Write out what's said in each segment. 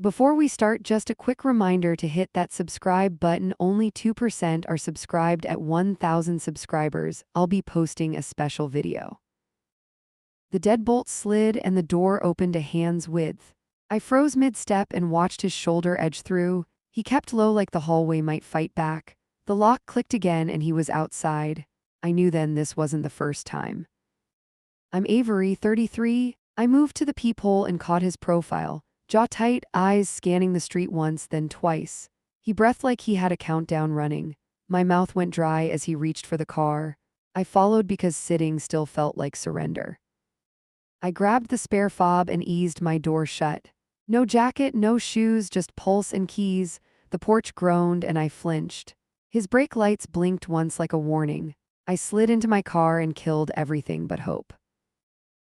Before we start, just a quick reminder to hit that subscribe button. Only 2% are subscribed at 1,000 subscribers. I'll be posting a special video. The deadbolt slid and the door opened a hand's width. I froze mid-step and watched his shoulder edge through. He kept low like the hallway might fight back. The lock clicked again and he was outside. I knew then this wasn't the first time. "I'm Avery, 33. I moved to the peephole and caught his profile. Jaw tight, eyes scanning the street once, then twice. He breathed like he had a countdown running. My mouth went dry as he reached for the car. I followed because sitting still felt like surrender. I grabbed the spare fob and eased my door shut. No jacket, no shoes, just pulse and keys. The porch groaned and I flinched. His brake lights blinked once like a warning. I slid into my car and killed everything but hope.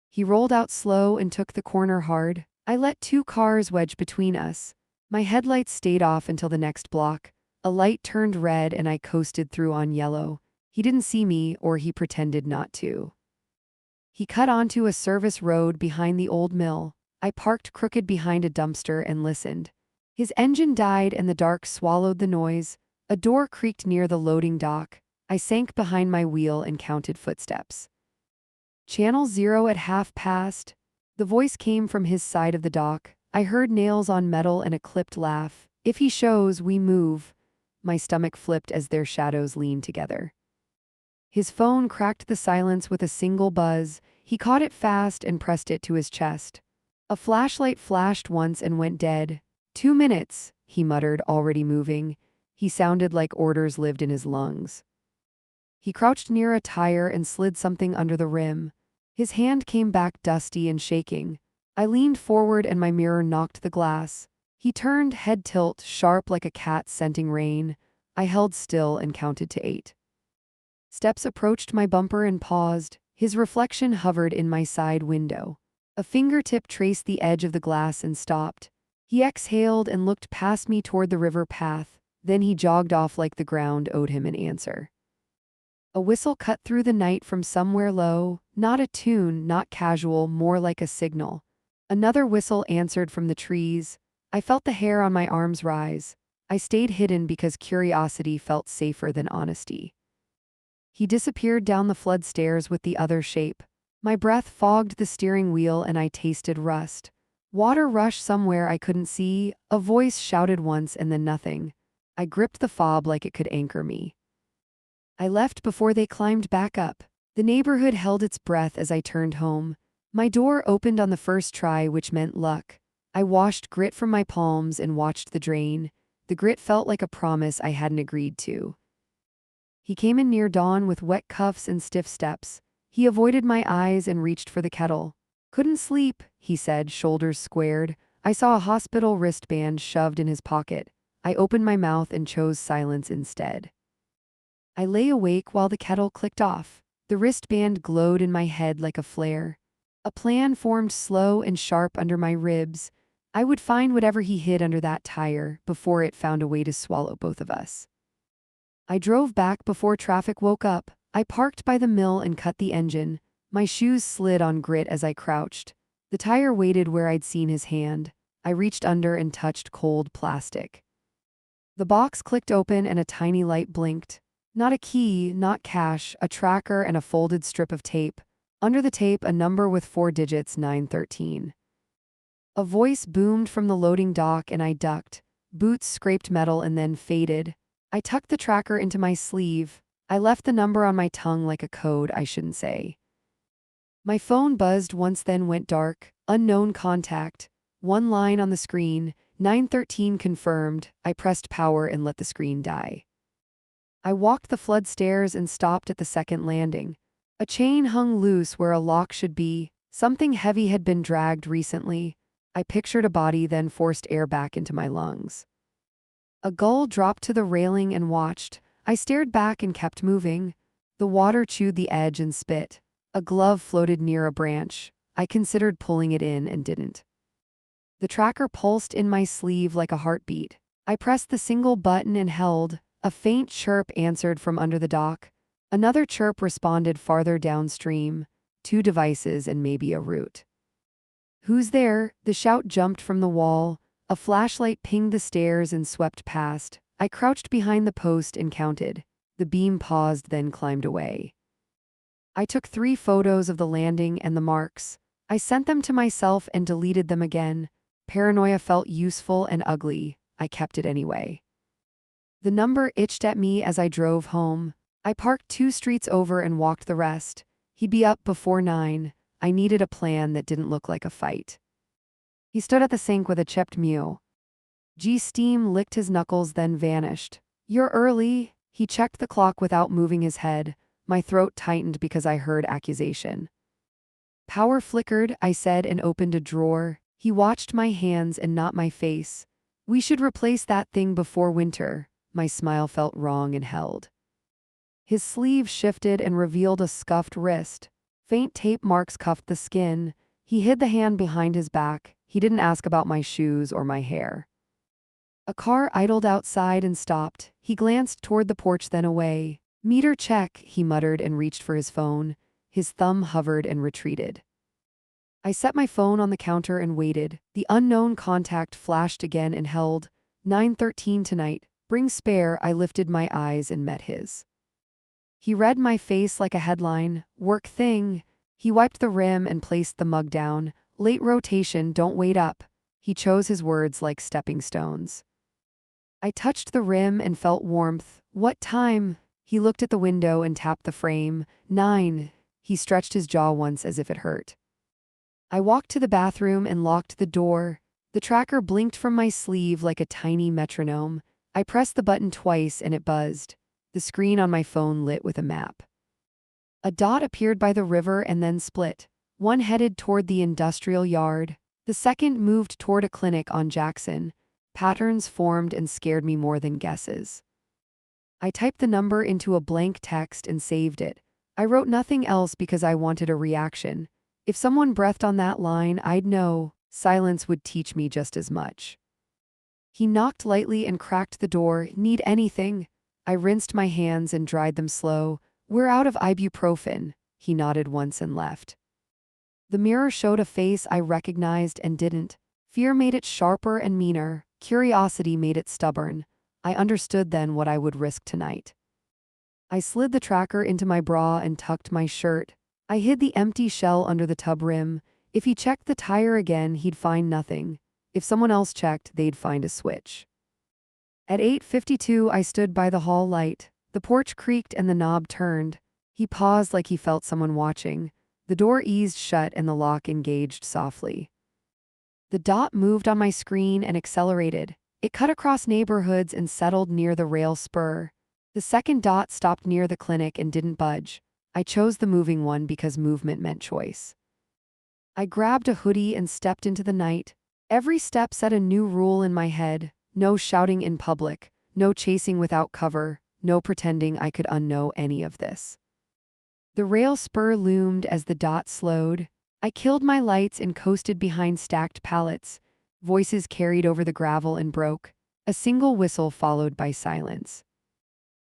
He rolled out slow and took the corner hard. I let two cars wedge between us. My headlights stayed off until the next block. A light turned red and I coasted through on yellow. He didn't see me, or he pretended not to. He cut onto a service road behind the old mill. I parked crooked behind a dumpster and listened. His engine died and the dark swallowed the noise. A door creaked near the loading dock. I sank behind my wheel and counted footsteps. "Channel 0 at 1/2 past. The voice came from his side of the dock. I heard nails on metal and a clipped laugh. "If he shows, we move." My stomach flipped as their shadows leaned together. His phone cracked the silence with a single buzz. He caught it fast and pressed it to his chest. A flashlight flashed once and went dead. 2 minutes, he muttered, already moving. He sounded like orders lived in his lungs. He crouched near a tire and slid something under the rim. His hand came back dusty and shaking. I leaned forward and my mirror knocked the glass. He turned, head tilt, sharp like a cat scenting rain. I held still and counted to 8. Steps approached my bumper and paused. His reflection hovered in my side window. A fingertip traced the edge of the glass and stopped. He exhaled and looked past me toward the river path. Then he jogged off like the ground owed him an answer. A whistle cut through the night from somewhere low, not a tune, not casual, more like a signal. Another whistle answered from the trees. I felt the hair on my arms rise. I stayed hidden because curiosity felt safer than honesty. He disappeared down the flood stairs with the other shape. My breath fogged the steering wheel and I tasted rust. Water rushed somewhere I couldn't see. A voice shouted once and then nothing. I gripped the fob like it could anchor me. I left before they climbed back up. The neighborhood held its breath as I turned home. My door opened on the first try, which meant luck. I washed grit from my palms and watched the drain. The grit felt like a promise I hadn't agreed to. He came in near dawn with wet cuffs and stiff steps. He avoided my eyes and reached for the kettle. "Couldn't sleep," he said, shoulders squared. I saw a hospital wristband shoved in his pocket. I opened my mouth and chose silence instead. I lay awake while the kettle clicked off. The wristband glowed in my head like a flare. A plan formed slow and sharp under my ribs. I would find whatever he hid under that tire before it found a way to swallow both of us. I drove back before traffic woke up. I parked by the mill and cut the engine. My shoes slid on grit as I crouched. The tire waited where I'd seen his hand. I reached under and touched cold plastic. The box clicked open and a tiny light blinked. Not a key, not cash, a tracker and a folded strip of tape. Under the tape, a number with 4 digits, 913. A voice boomed from the loading dock and I ducked. Boots scraped metal and then faded. I tucked the tracker into my sleeve. I left the number on my tongue like a code I shouldn't say. My phone buzzed once, then went dark. Unknown contact. One line on the screen, 913 confirmed. I pressed power and let the screen die. I walked the flood stairs and stopped at the second landing. A chain hung loose where a lock should be. Something heavy had been dragged recently. I pictured a body, then forced air back into my lungs. A gull dropped to the railing and watched. I stared back and kept moving. The water chewed the edge and spit. A glove floated near a branch. I considered pulling it in and didn't. The tracker pulsed in my sleeve like a heartbeat. I pressed the single button and held. A faint chirp answered from under the dock. Another chirp responded farther downstream. 2 devices and maybe a root. "Who's there?" The shout jumped from the wall. A flashlight pinged the stairs and swept past. I crouched behind the post and counted. The beam paused, then climbed away. I took 3 photos of the landing and the marks. I sent them to myself and deleted them again. Paranoia felt useful and ugly. I kept it anyway. The number itched at me as I drove home. I parked 2 streets over and walked the rest. He'd be up before 9. I needed a plan that didn't look like a fight. He stood at the sink with a chipped mew. Steam licked his knuckles, then vanished. "You're early." He checked the clock without moving his head. My throat tightened because I heard accusation. "Power flickered," I said and opened a drawer. He watched my hands and not my face. "We should replace that thing before winter." My smile felt wrong and held. His sleeve shifted and revealed a scuffed wrist. Faint tape marks cuffed the skin. He hid the hand behind his back. He didn't ask about my shoes or my hair. A car idled outside and stopped. He glanced toward the porch, then away. "Meter check," he muttered and reached for his phone. His thumb hovered and retreated. I set my phone on the counter and waited. The unknown contact flashed again and held. 9:13 tonight. Bring spare." I lifted my eyes and met his. He read my face like a headline. "Work thing." He wiped the rim and placed the mug down. "Late rotation, don't wait up." He chose his words like stepping stones. I touched the rim and felt warmth. "What time?" He looked at the window and tapped the frame. 9. He stretched his jaw once as if it hurt. I walked to the bathroom and locked the door. The tracker blinked from my sleeve like a tiny metronome. I pressed the button twice and it buzzed. The screen on my phone lit with a map. A dot appeared by the river and then split. One headed toward the industrial yard. The second moved toward a clinic on Jackson. Patterns formed and scared me more than guesses. I typed the number into a blank text and saved it. I wrote nothing else because I wanted a reaction. If someone breathed on that line, I'd know. Silence would teach me just as much. He knocked lightly and cracked the door. "Need anything?" I rinsed my hands and dried them slow. "We're out of ibuprofen." He nodded once and left. The mirror showed a face I recognized and didn't. Fear made it sharper and meaner. Curiosity made it stubborn. I understood then what I would risk tonight. I slid the tracker into my bra and tucked my shirt. I hid the empty shell under the tub rim. If he checked the tire again, he'd find nothing. If someone else checked, they'd find a switch. At 8:52, I stood by the hall light. The porch creaked and the knob turned. He paused like he felt someone watching. The door eased shut and the lock engaged softly. The dot moved on my screen and accelerated. It cut across neighborhoods and settled near the rail spur. The second dot stopped near the clinic and didn't budge. I chose the moving one because movement meant choice. I grabbed a hoodie and stepped into the night. Every step set a new rule in my head. No shouting in public, no chasing without cover, no pretending I could unknow any of this. The rail spur loomed as the dot slowed. I killed my lights and coasted behind stacked pallets. Voices carried over the gravel and broke. A single whistle followed by silence.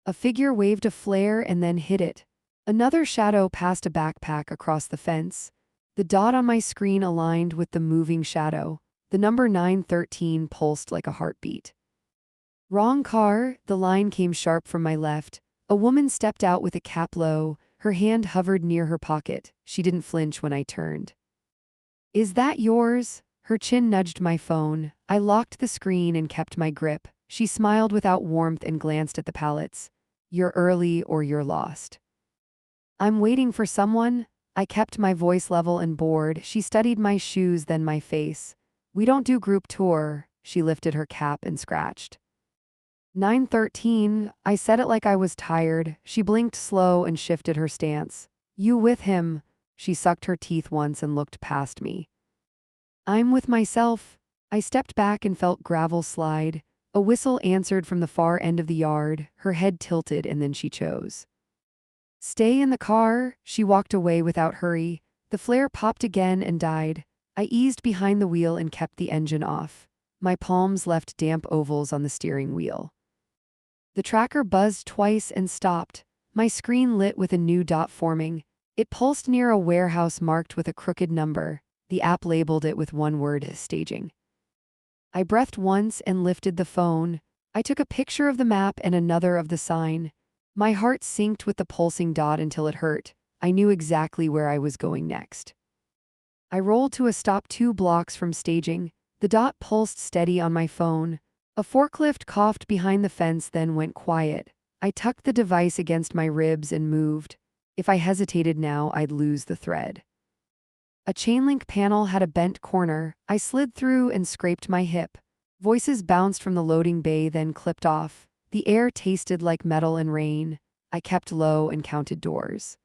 A figure waved a flare and then hid it. Another shadow passed a backpack across the fence. The dot on my screen aligned with the moving shadow. The number 913 pulsed like a heartbeat. "Wrong car," the line came sharp from my left. A woman stepped out with a cap low. Her hand hovered near her pocket. She didn't flinch when I turned. "Is that yours?" Her chin nudged my phone. I locked the screen and kept my grip. She smiled without warmth and glanced at the pallets. "You're early or you're lost." "I'm waiting for someone." I kept my voice level and bored. She studied my shoes, then my face. "We don't do group tour." She lifted her cap and scratched. 913, I said it like I was tired. She blinked slow and shifted her stance. "You with him?" She sucked her teeth once and looked past me. "I'm with myself." I stepped back and felt gravel slide. A whistle answered from the far end of the yard. Her head tilted and then she chose. "Stay in the car." She walked away without hurry. The flare popped again and died. I eased behind the wheel and kept the engine off. My palms left damp ovals on the steering wheel. The tracker buzzed twice and stopped. My screen lit with a new dot forming. It pulsed near a warehouse marked with a crooked number. The app labeled it with one word: staging. I breathed once and lifted the phone. I took a picture of the map and another of the sign. My heart synced with the pulsing dot until it hurt. I knew exactly where I was going next. I rolled to a stop 2 blocks from staging. The dot pulsed steady on my phone. A forklift coughed behind the fence, then went quiet. I tucked the device against my ribs and moved. If I hesitated now, I'd lose the thread. A chain-link panel had a bent corner. I slid through and scraped my hip. Voices bounced from the loading bay, then clipped off. The air tasted like metal and rain. I kept low and counted doors.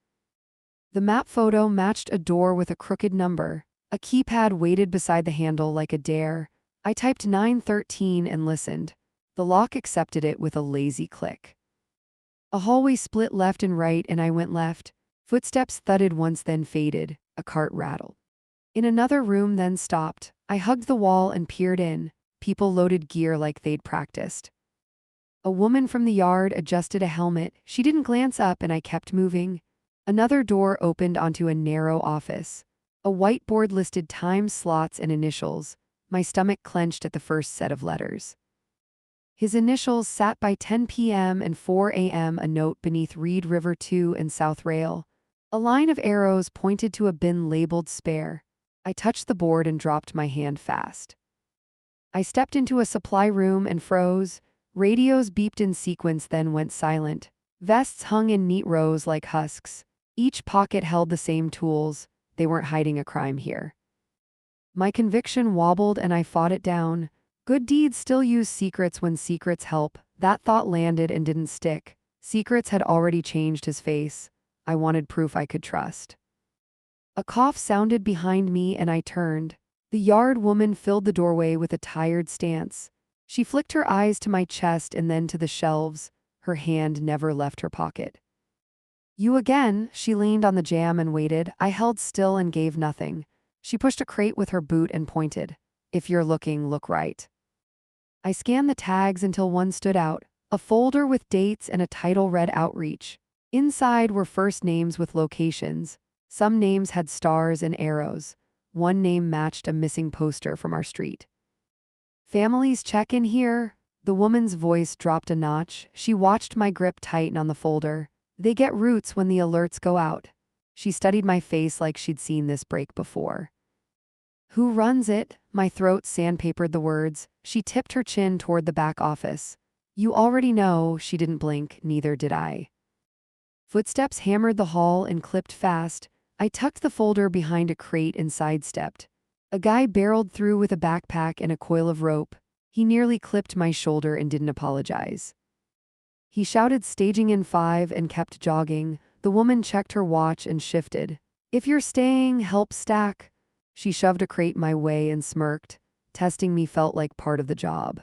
The map photo matched a door with a crooked number. A keypad waited beside the handle like a dare. I typed 913 and listened. The lock accepted it with a lazy click. A hallway split left and right, and I went left. Footsteps thudded once, then faded. A cart rattled. In another room, then stopped. I hugged the wall and peered in. People loaded gear like they'd practiced. A woman from the yard adjusted a helmet. She didn't glance up, and I kept moving. Another door opened onto a narrow office. A whiteboard listed time slots and initials. My stomach clenched at the first set of letters. His initials sat by 10 p.m. and 4 a.m. A note beneath Reed River 2 and South Rail. A line of arrows pointed to a bin labeled spare. I touched the board and dropped my hand fast. I stepped into a supply room and froze. Radios beeped in sequence, then went silent. Vests hung in neat rows like husks. Each pocket held the same tools. They weren't hiding a crime here. My conviction wobbled and I fought it down. Good deeds still use secrets when secrets help. That thought landed and didn't stick. Secrets had already changed his face. I wanted proof I could trust. A cough sounded behind me and I turned. The yard woman filled the doorway with a tired stance. She flicked her eyes to my chest and then to the shelves. Her hand never left her pocket. You again? She leaned on the jamb and waited. I held still and gave nothing. She pushed a crate with her boot and pointed. If you're looking, look right. I scanned the tags until one stood out. A folder with dates and a title read Outreach. Inside were first names with locations. Some names had stars and arrows. One name matched a missing poster from our street. Families check in here. The woman's voice dropped a notch. She watched my grip tighten on the folder. They get roots when the alerts go out. She studied my face like she'd seen this break before. Who runs it? My throat sandpapered the words. She tipped her chin toward the back office. You already know. She didn't blink, neither did I. Footsteps hammered the hall and clipped fast. I tucked the folder behind a crate and sidestepped. A guy barreled through with a backpack and a coil of rope. He nearly clipped my shoulder and didn't apologize. He shouted staging in 5 and kept jogging. The woman checked her watch and shifted. If you're staying, help stack. She shoved a crate my way and smirked. Testing me felt like part of the job.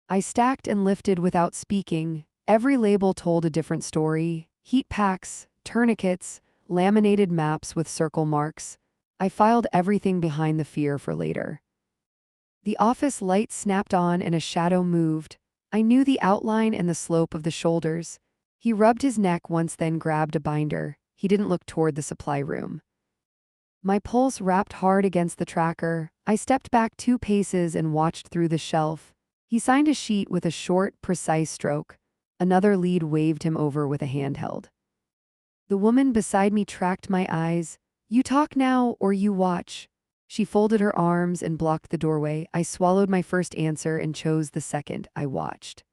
I stacked and lifted without speaking. Every label told a different story. Heat packs, tourniquets, laminated maps with circle marks. I filed everything behind the fear for later. The office light snapped on and a shadow moved. I knew the outline and the slope of the shoulders. He rubbed his neck once, then grabbed a binder. He didn't look toward the supply room. My pulse rapped hard against the tracker. I stepped back 2 paces and watched through the shelf. He signed a sheet with a short, precise stroke. Another lead waved him over with a handheld. The woman beside me tracked my eyes. You talk now or you watch. She folded her arms and blocked the doorway. I swallowed my first answer and chose the second. I watched.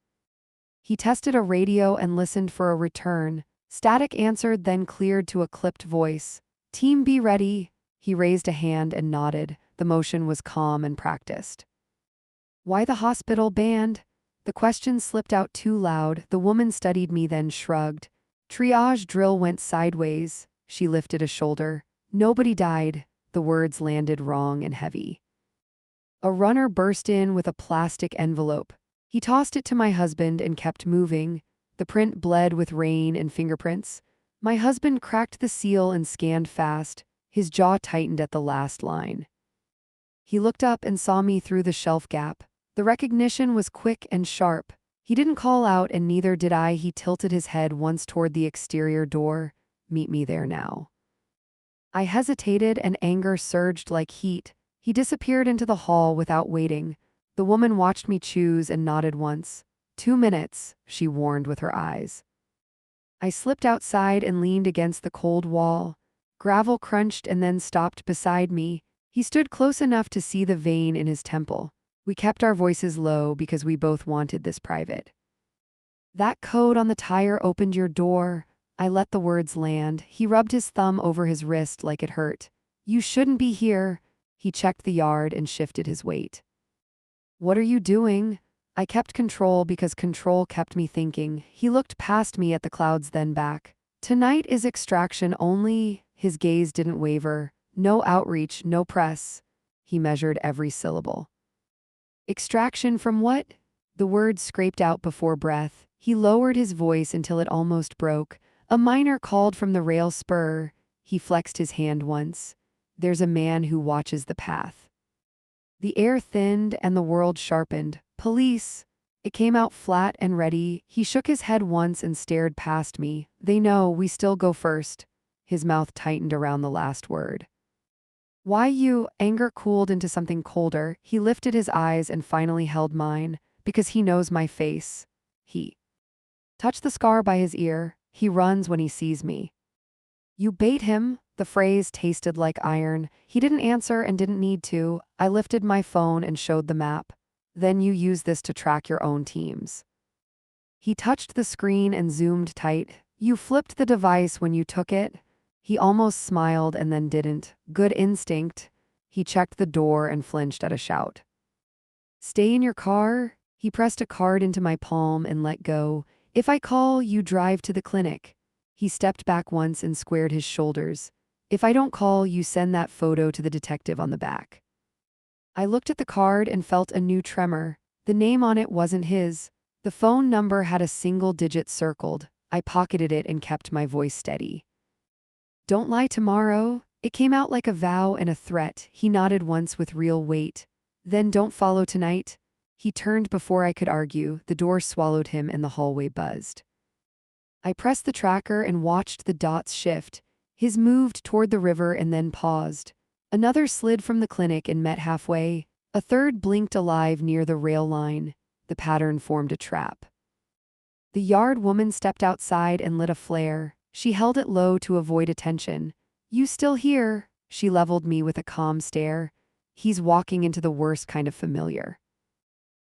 He tested a radio and listened for a return. Static answered, then cleared to a clipped voice. Team be ready. He raised a hand and nodded. The motion was calm and practiced. Why the hospital banned? The question slipped out too loud. The woman studied me, then shrugged. Triage drill went sideways. She lifted a shoulder. Nobody died. The words landed wrong and heavy. A runner burst in with a plastic envelope. He tossed it to my husband and kept moving. The print bled with rain and fingerprints. My husband cracked the seal and scanned fast. His jaw tightened at the last line. He looked up and saw me through the shelf gap. The recognition was quick and sharp. He didn't call out and neither did I. He tilted his head once toward the exterior door. Meet me there now. I hesitated and anger surged like heat. He disappeared into the hall without waiting. The woman watched me choose and nodded once. 2 minutes, she warned with her eyes. I slipped outside and leaned against the cold wall. Gravel crunched and then stopped beside me. He stood close enough to see the vein in his temple. We kept our voices low because we both wanted this private. That code on the tire opened your door. I let the words land. He rubbed his thumb over his wrist like it hurt. You shouldn't be here. He checked the yard and shifted his weight. What are you doing? I kept control because control kept me thinking. He looked past me at the clouds, then back. Tonight is extraction only. His gaze didn't waver. No outreach, no press. He measured every syllable. Extraction from what? The words scraped out before breath. He lowered his voice until it almost broke. A miner called from the rail spur. He flexed his hand once. There's a man who watches the path. The air thinned and the world sharpened. Police. It came out flat and ready. He shook his head once and stared past me. They know we still go first. His mouth tightened around the last word. Why you? Anger cooled into something colder. He lifted his eyes and finally held mine. Because he knows my face. He touched the scar by his ear. He runs when he sees me. You bait him? The phrase tasted like iron. He didn't answer and didn't need to. I lifted my phone and showed the map. Then you use this to track your own teams. He touched the screen and zoomed tight. You flipped the device when you took it. He almost smiled and then didn't. Good instinct. He checked the door and flinched at a shout. Stay in your car? He pressed a card into my palm and let go. If I call, you drive to the clinic. He stepped back once and squared his shoulders. If I don't call, you send that photo to the detective on the back. I looked at the card and felt a new tremor. The name on it wasn't his. The phone number had a single digit circled. I pocketed it and kept my voice steady. Don't lie tomorrow. It came out like a vow and a threat. He nodded once with real weight. Then don't follow tonight. He turned before I could argue. The door swallowed him and the hallway buzzed. I pressed the tracker and watched the dots shift. His moved toward the river and then paused. Another slid from the clinic and met halfway. A third blinked alive near the rail line. The pattern formed a trap. The yard woman stepped outside and lit a flare. She held it low to avoid attention. You still here? She leveled me with a calm stare. He's walking into the worst kind of familiar.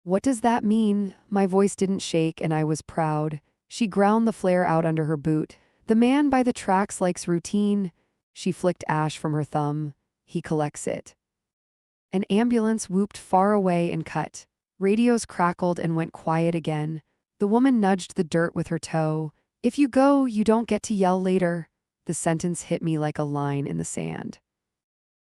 What does that mean? My voice didn't shake and I was proud. She ground the flare out under her boot. The man by the tracks likes routine. She flicked ash from her thumb. He collects it. An ambulance whooped far away and cut. Radios crackled and went quiet again. The woman nudged the dirt with her toe. If you go, you don't get to yell later. The sentence hit me like a line in the sand.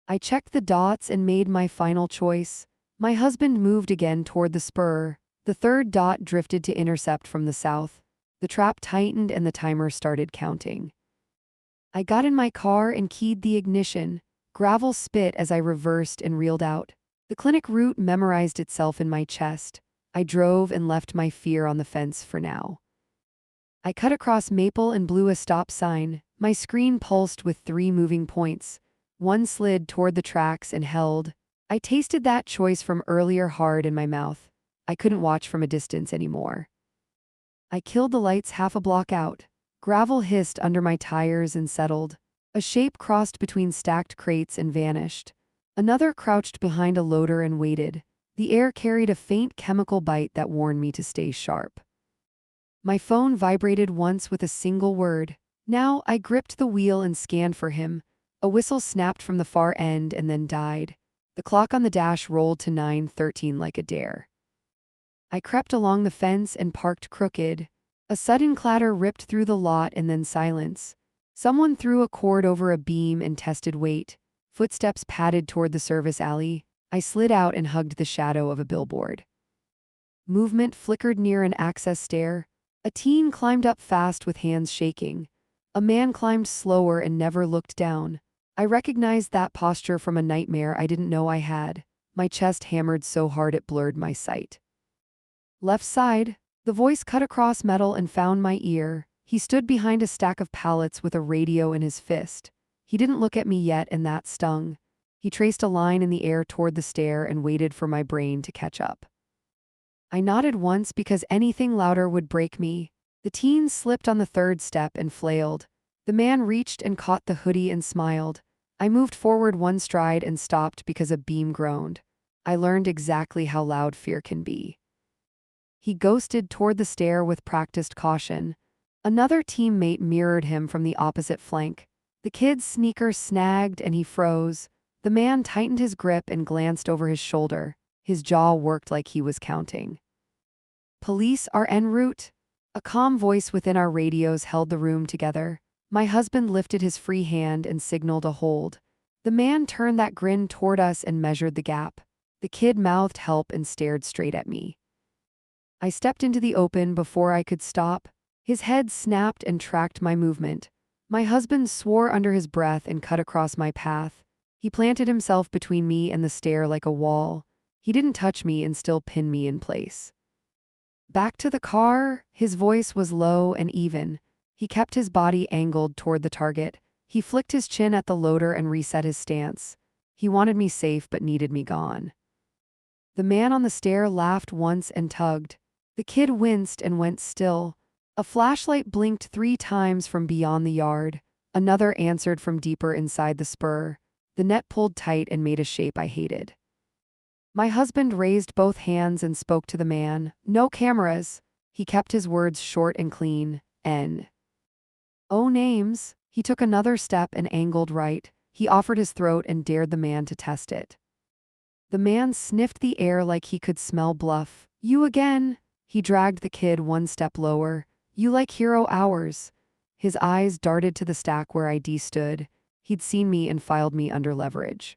I checked the dots and made my final choice. My husband moved again toward the spur. The third dot drifted to intercept from the south. The trap tightened and the timer started counting. I got in my car and keyed the ignition. Gravel spit as I reversed and reeled out. The clinic route memorized itself in my chest. I drove and left my fear on the fence for now. I cut across Maple and blew a stop sign. My screen pulsed with 3 moving points. One slid toward the tracks and held. I tasted that choice from earlier hard in my mouth. I couldn't watch from a distance anymore. I killed the lights half a block out. Gravel hissed under my tires and settled. A shape crossed between stacked crates and vanished. Another crouched behind a loader and waited. The air carried a faint chemical bite that warned me to stay sharp. My phone vibrated once with a single word. Now I gripped the wheel and scanned for him. A whistle snapped from the far end and then died. The clock on the dash rolled to 9:13 like a dare. I crept along the fence and parked crooked. A sudden clatter ripped through the lot and then silence. Someone threw a cord over a beam and tested weight. Footsteps padded toward the service alley. I slid out and hugged the shadow of a billboard. Movement flickered near an access stair. A teen climbed up fast with hands shaking. A man climbed slower and never looked down. I recognized that posture from a nightmare I didn't know I had. My chest hammered so hard it blurred my sight. Left side. The voice cut across metal and found my ear. He stood behind a stack of pallets with a radio in his fist. He didn't look at me yet and that stung. He traced a line in the air toward the stair and waited for my brain to catch up. I nodded once because anything louder would break me. The teen slipped on the third step and flailed. The man reached and caught the hoodie and smiled. I moved forward one stride and stopped because a beam groaned. I learned exactly how loud fear can be. He ghosted toward the stair with practiced caution. Another teammate mirrored him from the opposite flank. The kid's sneaker snagged and he froze. The man tightened his grip and glanced over his shoulder. His jaw worked like he was counting. Police are en route. A calm voice within our radios held the room together. My husband lifted his free hand and signaled a hold. The man turned that grin toward us and measured the gap. The kid mouthed help and stared straight at me. I stepped into the open before I could stop. His head snapped and tracked my movement. My husband swore under his breath and cut across my path. He planted himself between me and the stair like a wall. He didn't touch me and still pinned me in place. Back to the car, his voice was low and even. He kept his body angled toward the target. He flicked his chin at the loader and reset his stance. He wanted me safe but needed me gone. The man on the stair laughed once and tugged. The kid winced and went still. A flashlight blinked 3 times from beyond the yard. Another answered from deeper inside the spur. The net pulled tight and made a shape I hated. My husband raised both hands and spoke to the man. No cameras. He kept his words short and clean. No names. He took another step and angled right. He offered his throat and dared the man to test it. The man sniffed the air like he could smell bluff. You again? He dragged the kid one step lower. You like hero hours. His eyes darted to the stack where ID stood. He'd seen me and filed me under leverage.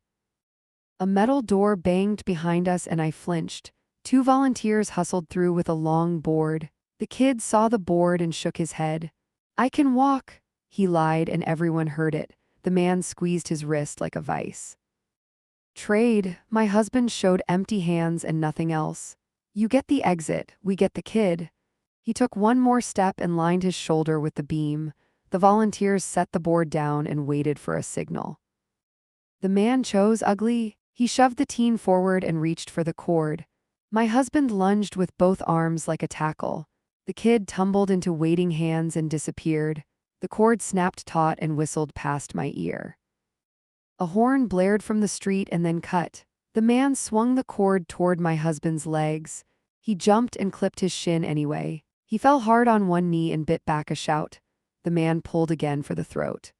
A metal door banged behind us and I flinched. 2 volunteers hustled through with a long board. The kid saw the board and shook his head. I can walk. He lied and everyone heard it. The man squeezed his wrist like a vice. Trade. My husband showed empty hands and nothing else. You get the exit, we get the kid. He took one more step and lined his shoulder with the beam. The volunteers set the board down and waited for a signal. The man chose ugly. He shoved the teen forward and reached for the cord. My husband lunged with both arms like a tackle. The kid tumbled into waiting hands and disappeared. The cord snapped taut and whistled past my ear. A horn blared from the street and then cut. The man swung the cord toward my husband's legs. He jumped and clipped his shin anyway. He fell hard on one knee and bit back a shout. The man pulled again for the throat.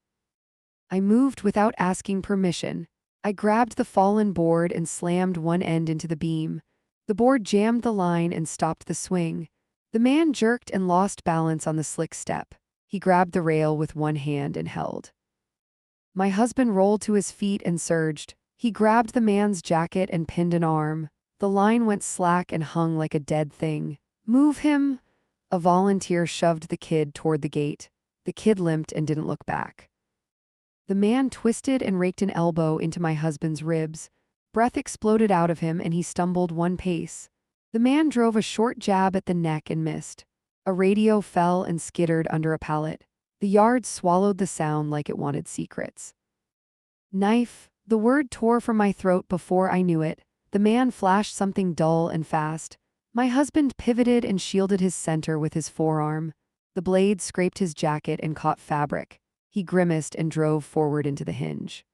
I moved without asking permission. I grabbed the fallen board and slammed one end into the beam. The board jammed the line and stopped the swing. The man jerked and lost balance on the slick step. He grabbed the rail with one hand and held. My husband rolled to his feet and surged. He grabbed the man's jacket and pinned an arm. The line went slack and hung like a dead thing. Move him! A volunteer shoved the kid toward the gate. The kid limped and didn't look back. The man twisted and raked an elbow into my husband's ribs. Breath exploded out of him and he stumbled one pace. The man drove a short jab at the neck and missed. A radio fell and skittered under a pallet. The yard swallowed the sound like it wanted secrets. Knife. The word tore from my throat before I knew it. The man flashed something dull and fast. My husband pivoted and shielded his center with his forearm. The blade scraped his jacket and caught fabric. He grimaced and drove forward into the hinge.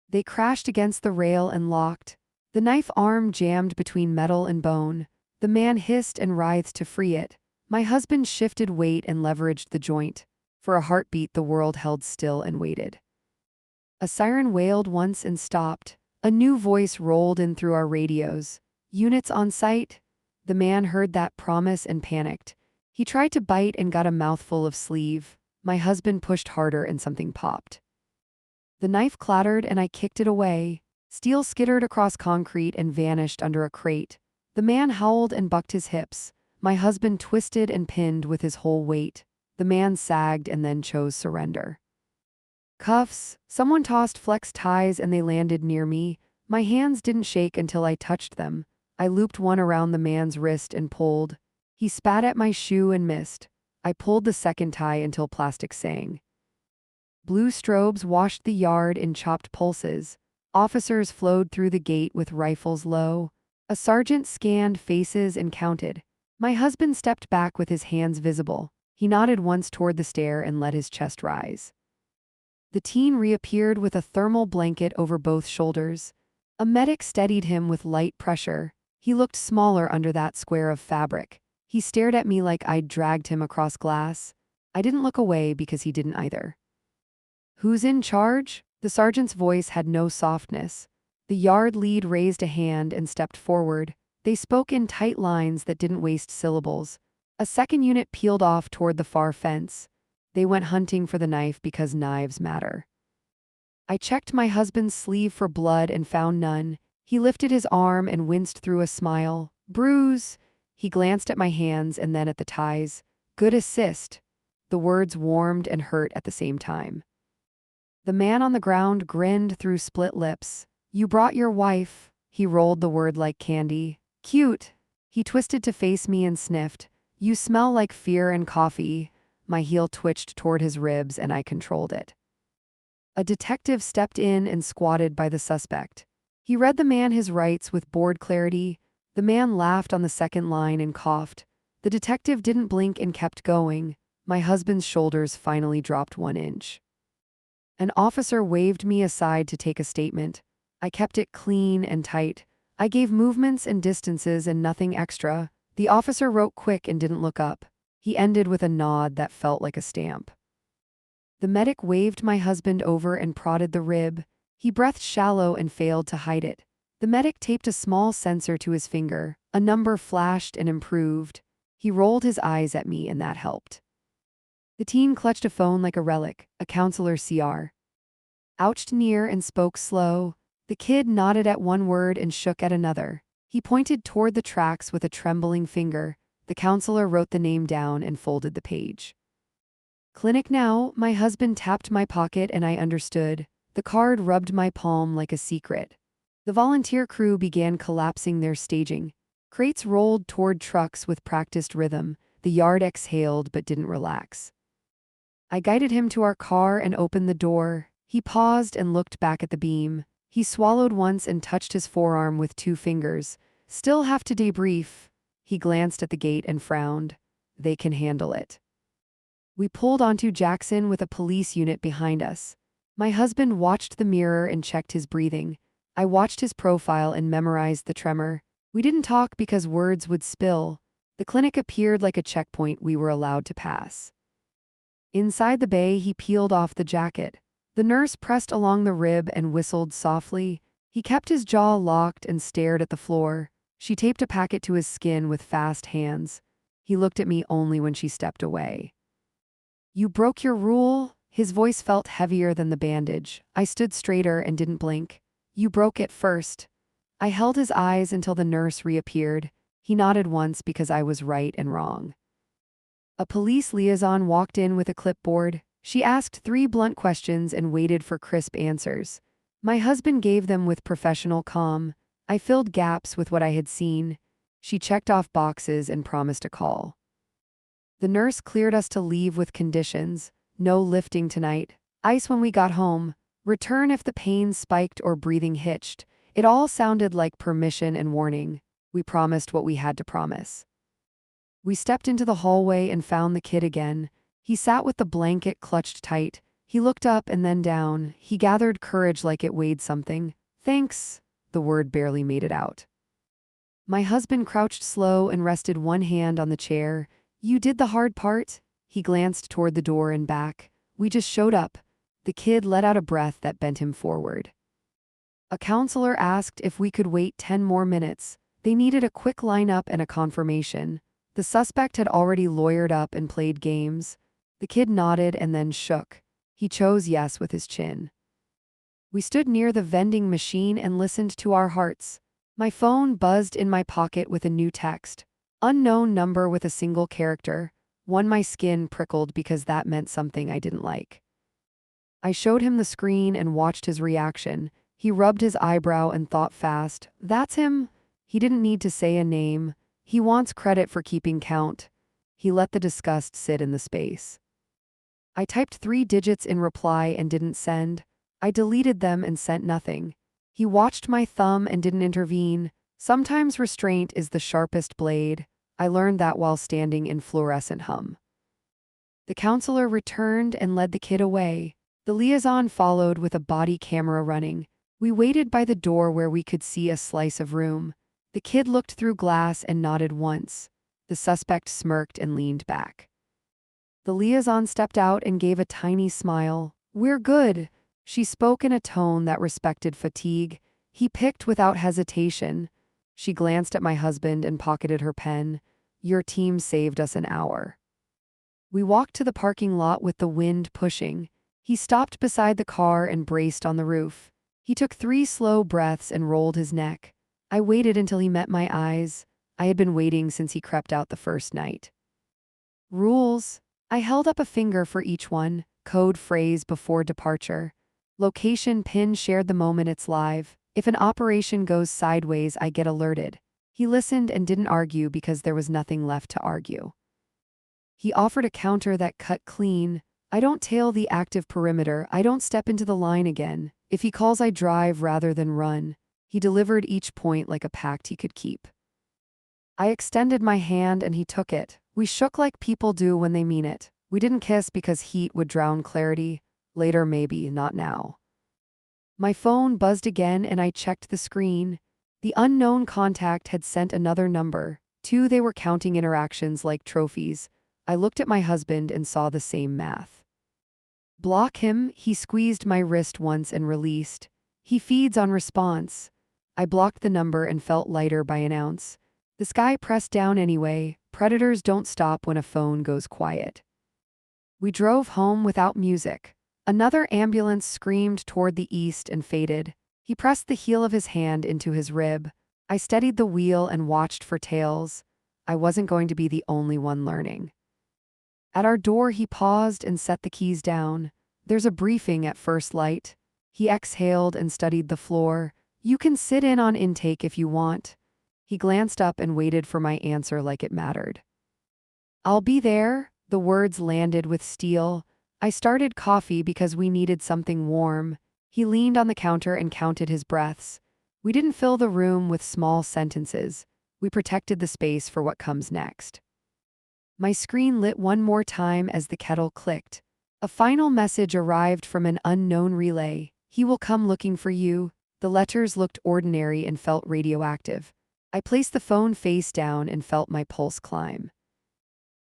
They crashed against the rail and locked. The knife arm jammed between metal and bone. The man hissed and writhed to free it. My husband shifted weight and leveraged the joint. For a heartbeat, the world held still and waited. A siren wailed once and stopped. A new voice rolled in through our radios. Units on site? The man heard that promise and panicked. He tried to bite and got a mouthful of sleeve. My husband pushed harder and something popped. The knife clattered and I kicked it away. Steel skittered across concrete and vanished under a crate. The man howled and bucked his hips. My husband twisted and pinned with his whole weight. The man sagged and then chose surrender. Cuffs. Someone tossed flex ties and they landed near me. My hands didn't shake until I touched them. I looped one around the man's wrist and pulled. He spat at my shoe and missed. I pulled the second tie until plastic sang. Blue strobes washed the yard in chopped pulses. Officers flowed through the gate with rifles low. A sergeant scanned faces and counted. My husband stepped back with his hands visible. He nodded once toward the stair and let his chest rise. The teen reappeared with a thermal blanket over both shoulders. A medic steadied him with light pressure. He looked smaller under that square of fabric. He stared at me like I'd dragged him across glass. I didn't look away because he didn't either. "Who's in charge?" The sergeant's voice had no softness. The yard lead raised a hand and stepped forward. They spoke in tight lines that didn't waste syllables. A second unit peeled off toward the far fence. They went hunting for the knife because knives matter. I checked my husband's sleeve for blood and found none. He lifted his arm and winced through a smile. "Bruise." He glanced at my hands and then at the ties. "Good assist." The words warmed and hurt at the same time. The man on the ground grinned through split lips. "You brought your wife." He rolled the word like candy. "Cute." He twisted to face me and sniffed. "You smell like fear and coffee." My heel twitched toward his ribs and I controlled it. A detective stepped in and squatted by the suspect. He read the man his rights with bored clarity. The man laughed on the second line and coughed. The detective didn't blink and kept going. My husband's shoulders finally dropped 1 inch. An officer waved me aside to take a statement. I kept it clean and tight. I gave movements and distances and nothing extra. The officer wrote quick and didn't look up. He ended with a nod that felt like a stamp. The medic waved my husband over and prodded the rib. He breathed shallow and failed to hide it. The medic taped a small sensor to his finger. A number flashed and improved. He rolled his eyes at me and that helped. The teen clutched a phone like a relic, a counselor CR. Ouched near and spoke slow. The kid nodded at one word and shook at another. He pointed toward the tracks with a trembling finger. The counselor wrote the name down and folded the page. "Clinic now." My husband tapped my pocket and I understood. The card rubbed my palm like a secret. The volunteer crew began collapsing their staging. Crates rolled toward trucks with practiced rhythm. The yard exhaled but didn't relax. I guided him to our car and opened the door. He paused and looked back at the beam. He swallowed once and touched his forearm with 2 fingers. "Still have to debrief." He glanced at the gate and frowned. "They can handle it." We pulled onto Jackson with a police unit behind us. My husband watched the mirror and checked his breathing. I watched his profile and memorized the tremor. We didn't talk because words would spill. The clinic appeared like a checkpoint we were allowed to pass. Inside the bay, he peeled off the jacket. The nurse pressed along the rib and whistled softly. He kept his jaw locked and stared at the floor. She taped a packet to his skin with fast hands. He looked at me only when she stepped away. "You broke your rule?" His voice felt heavier than the bandage. I stood straighter and didn't blink. "You broke it first." I held his eyes until the nurse reappeared. He nodded once because I was right and wrong. A police liaison walked in with a clipboard. She asked 3 blunt questions and waited for crisp answers. My husband gave them with professional calm. I filled gaps with what I had seen. She checked off boxes and promised a call. The nurse cleared us to leave with conditions. No lifting tonight. Ice when we got home. Return if the pain spiked or breathing hitched. It all sounded like permission and warning. We promised what we had to promise. We stepped into the hallway and found the kid again. He sat with the blanket clutched tight. He looked up and then down. He gathered courage like it weighed something. "Thanks." The word barely made it out. My husband crouched slow and rested one hand on the chair. "You did the hard part?" He glanced toward the door and back. "We just showed up." The kid let out a breath that bent him forward. A counselor asked if we could wait 10 more minutes. They needed a quick lineup and a confirmation. The suspect had already lawyered up and played games. The kid nodded and then shook. He chose yes with his chin. We stood near the vending machine and listened to our hearts. My phone buzzed in my pocket with a new text. Unknown number with a single character. One my skin prickled because that meant something I didn't like. I showed him the screen and watched his reaction. He rubbed his eyebrow and thought fast. "That's him?" He didn't need to say a name. He wants credit for keeping count. He let the disgust sit in the space. I typed 3 digits in reply and didn't send. I deleted them and sent nothing. He watched my thumb and didn't intervene. Sometimes restraint is the sharpest blade. I learned that while standing in fluorescent hum. The counselor returned and led the kid away. The liaison followed with a body camera running. We waited by the door where we could see a slice of room. The kid looked through glass and nodded once. The suspect smirked and leaned back. The liaison stepped out and gave a tiny smile. "We're good." She spoke in a tone that respected fatigue. He picked without hesitation. She glanced at my husband and pocketed her pen. "Your team saved us an hour." We walked to the parking lot with the wind pushing. He stopped beside the car and braced on the roof. He took 3 slow breaths and rolled his neck. I waited until he met my eyes. I had been waiting since he crept out the first night. Rules. I held up a finger for each one. Code phrase before departure. Location pin shared the moment it's live. If an operation goes sideways, I get alerted. He listened and didn't argue because there was nothing left to argue. He offered a counter that cut clean. I don't tail the active perimeter. I don't step into the line again. If he calls, I drive rather than run. He delivered each point like a pact he could keep. I extended my hand and he took it. We shook like people do when they mean it. We didn't kiss because heat would drown clarity. Later, maybe, not now. My phone buzzed again and I checked the screen. The unknown contact had sent another number. 2, they were counting interactions like trophies. I looked at my husband and saw the same math. Block him. He squeezed my wrist once and released. He feeds on response. I blocked the number and felt lighter by an ounce. The sky pressed down anyway. Predators don't stop when a phone goes quiet. We drove home without music. Another ambulance screamed toward the east and faded. He pressed the heel of his hand into his rib. I steadied the wheel and watched for tails. I wasn't going to be the only one learning. At our door, he paused and set the keys down. "There's a briefing at first light." He exhaled and studied the floor. "You can sit in on intake if you want." He glanced up and waited for my answer like it mattered. "I'll be there." The words landed with steel. I started coffee because we needed something warm. He leaned on the counter and counted his breaths. We didn't fill the room with small sentences. We protected the space for what comes next. My screen lit one more time as the kettle clicked. A final message arrived from an unknown relay. "He will come looking for you." The letters looked ordinary and felt radioactive. I placed the phone face down and felt my pulse climb.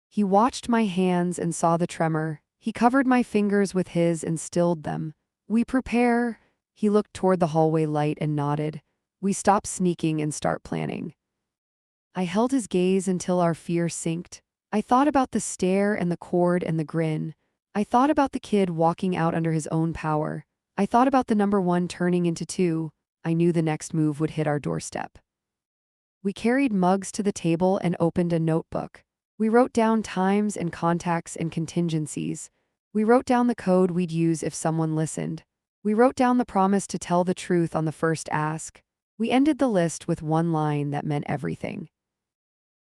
He watched my hands and saw the tremor. He covered my fingers with his and stilled them. "We prepare." He looked toward the hallway light and nodded. "We stop sneaking and start planning." I held his gaze until our fear sinked. I thought about the stare and the cord and the grin. I thought about the kid walking out under his own power. I thought about the number 1 turning into 2. I knew the next move would hit our doorstep. We carried mugs to the table and opened a notebook. We wrote down times and contacts and contingencies. We wrote down the code we'd use if someone listened. We wrote down the promise to tell the truth on the first ask. We ended the list with one line that meant everything.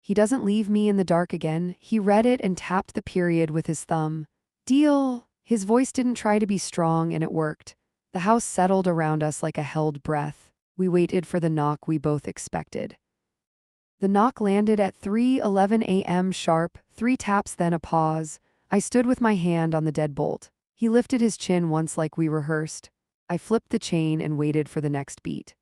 "He doesn't leave me in the dark again." He read it and tapped the period with his thumb. "Deal." His voice didn't try to be strong and it worked. The house settled around us like a held breath. We waited for the knock we both expected. The knock landed at 3:11 a.m. sharp, 3 taps then a pause. I stood with my hand on the deadbolt. He lifted his chin once like we rehearsed. I flipped the chain and waited for the next beat.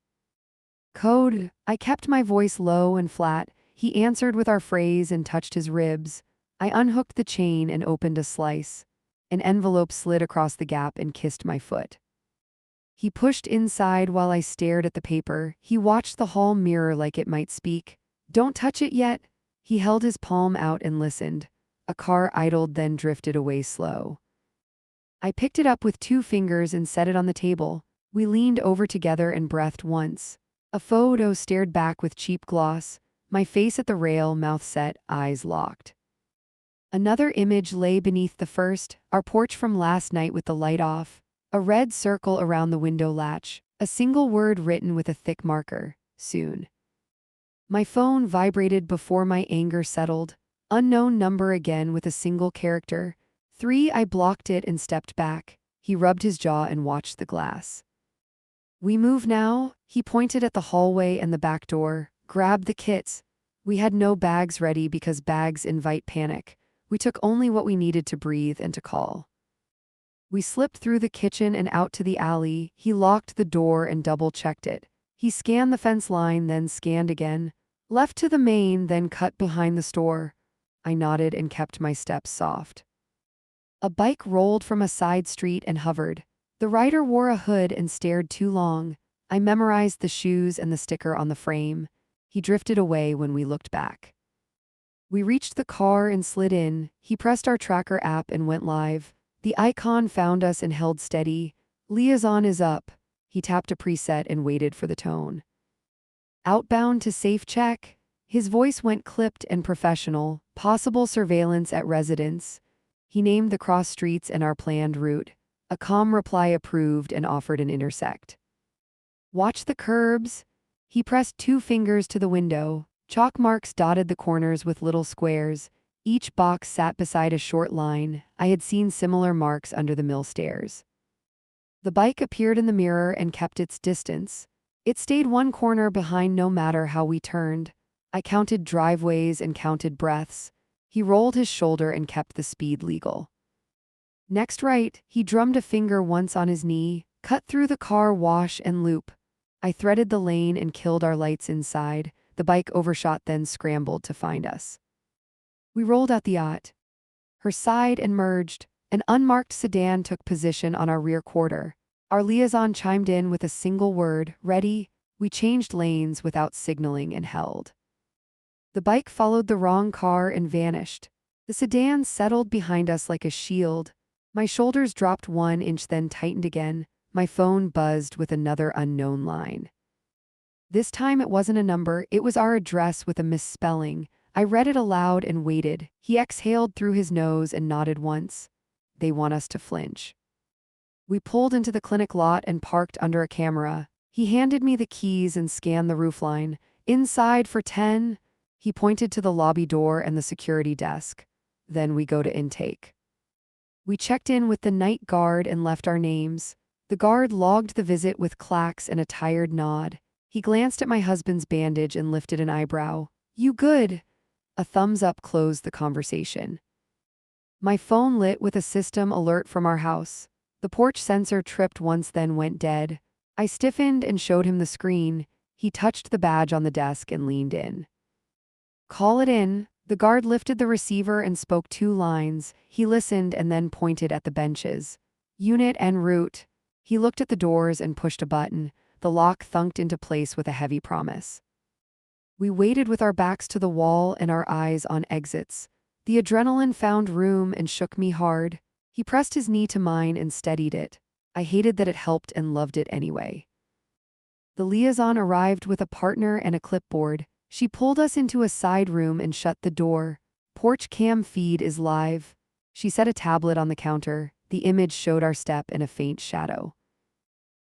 "Code." I kept my voice low and flat. He answered with our phrase and touched his ribs. I unhooked the chain and opened a slice. An envelope slid across the gap and kissed my foot. He pushed inside while I stared at the paper. He watched the hall mirror like it might speak. "Don't touch it yet." He held his palm out and listened. A car idled then drifted away slow. I picked it up with 2 fingers and set it on the table. We leaned over together and breathed once. A photo stared back with cheap gloss. My face at the rail, mouth set, eyes locked. Another image lay beneath the first, our porch from last night with the light off. A red circle around the window latch. A single word written with a thick marker. "Soon." My phone vibrated before my anger settled. Unknown number again with a single character. 3. I blocked it and stepped back. He rubbed his jaw and watched the glass. "We move now?" He pointed at the hallway and the back door. "Grab the kits." We had no bags ready because bags invite panic. We took only what we needed to breathe and to call. We slipped through the kitchen and out to the alley. He locked the door and double-checked it. He scanned the fence line, then scanned again. Left to the main, then cut behind the store. I nodded and kept my steps soft. A bike rolled from a side street and hovered. The rider wore a hood and stared too long. I memorized the shoes and the sticker on the frame. He drifted away when we looked back. We reached the car and slid in. He pressed our tracker app and went live. The icon found us and held steady. "Liaison is up." He tapped a preset and waited for the tone. "Outbound to safe check." His voice went clipped and professional. "Possible surveillance at residence." He named the cross streets and our planned route. A calm reply approved and offered an intersect. "Watch the curbs." He pressed 2 fingers to the window. Chalk marks dotted the corners with little squares. Each box sat beside a short line. I had seen similar marks under the mill stairs. The bike appeared in the mirror and kept its distance. It stayed 1 corner behind no matter how we turned. I counted driveways and counted breaths. He rolled his shoulder and kept the speed legal. "Next right." He drummed a finger once on his knee. "Cut through the car wash and loop." I threaded the lane and killed our lights inside. The bike overshot, then scrambled to find us. We rolled out the yacht. Her side and merged. An unmarked sedan took position on our rear quarter. Our liaison chimed in with a single word, "Ready." We changed lanes without signaling and held. The bike followed the wrong car and vanished. The sedan settled behind us like a shield. My shoulders dropped 1 inch, then tightened again. My phone buzzed with another unknown line. This time it wasn't a number, it was our address with a misspelling. I read it aloud and waited. He exhaled through his nose and nodded once. "They want us to flinch." We pulled into the clinic lot and parked under a camera. He handed me the keys and scanned the roofline. "Inside for 10. He pointed to the lobby door and the security desk. "Then we go to intake." We checked in with the night guard and left our names. The guard logged the visit with clacks and a tired nod. He glanced at my husband's bandage and lifted an eyebrow. "You good?" A thumbs up closed the conversation. My phone lit with a system alert from our house. The porch sensor tripped once, then went dead. I stiffened and showed him the screen. He touched the badge on the desk and leaned in. "Call it in." The guard lifted the receiver and spoke 2 lines. He listened and then pointed at the benches. "Unit en route." He looked at the doors and pushed a button. The lock thunked into place with a heavy promise. We waited with our backs to the wall and our eyes on exits. The adrenaline found room and shook me hard. He pressed his knee to mine and steadied it. I hated that it helped and loved it anyway. The liaison arrived with a partner and a clipboard. She pulled us into a side room and shut the door. "Porch cam feed is live." She set a tablet on the counter. The image showed our step in a faint shadow.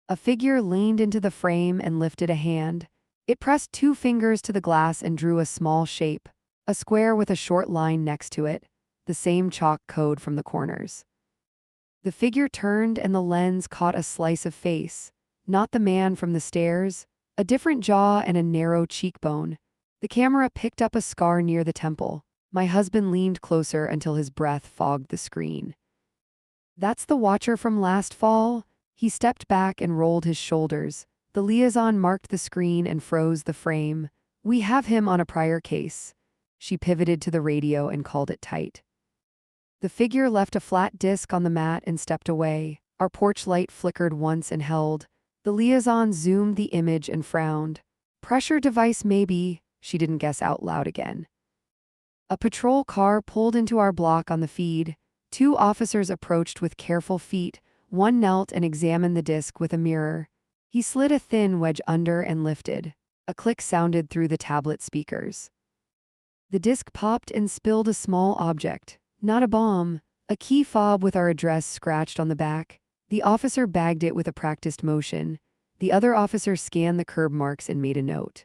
A figure leaned into the frame and lifted a hand. It pressed 2 fingers to the glass and drew a small shape, a square with a short line next to it, the same chalk code from the corners. The figure turned and the lens caught a slice of face. Not the man from the stairs, a different jaw and a narrow cheekbone. The camera picked up a scar near the temple. My husband leaned closer until his breath fogged the screen. "That's the watcher from last fall." He stepped back and rolled his shoulders. The liaison marked the screen and froze the frame. "We have him on a prior case." She pivoted to the radio and called it tight. The figure left a flat disc on the mat and stepped away. Our porch light flickered once and held. The liaison zoomed the image and frowned. "Pressure device maybe." She didn't guess out loud again. A patrol car pulled into our block on the feed. 2 officers approached with careful feet. One knelt and examined the disc with a mirror. He slid a thin wedge under and lifted. A click sounded through the tablet speakers. The disc popped and spilled a small object. Not a bomb, a key fob with our address scratched on the back. The officer bagged it with a practiced motion. The other officer scanned the curb marks and made a note.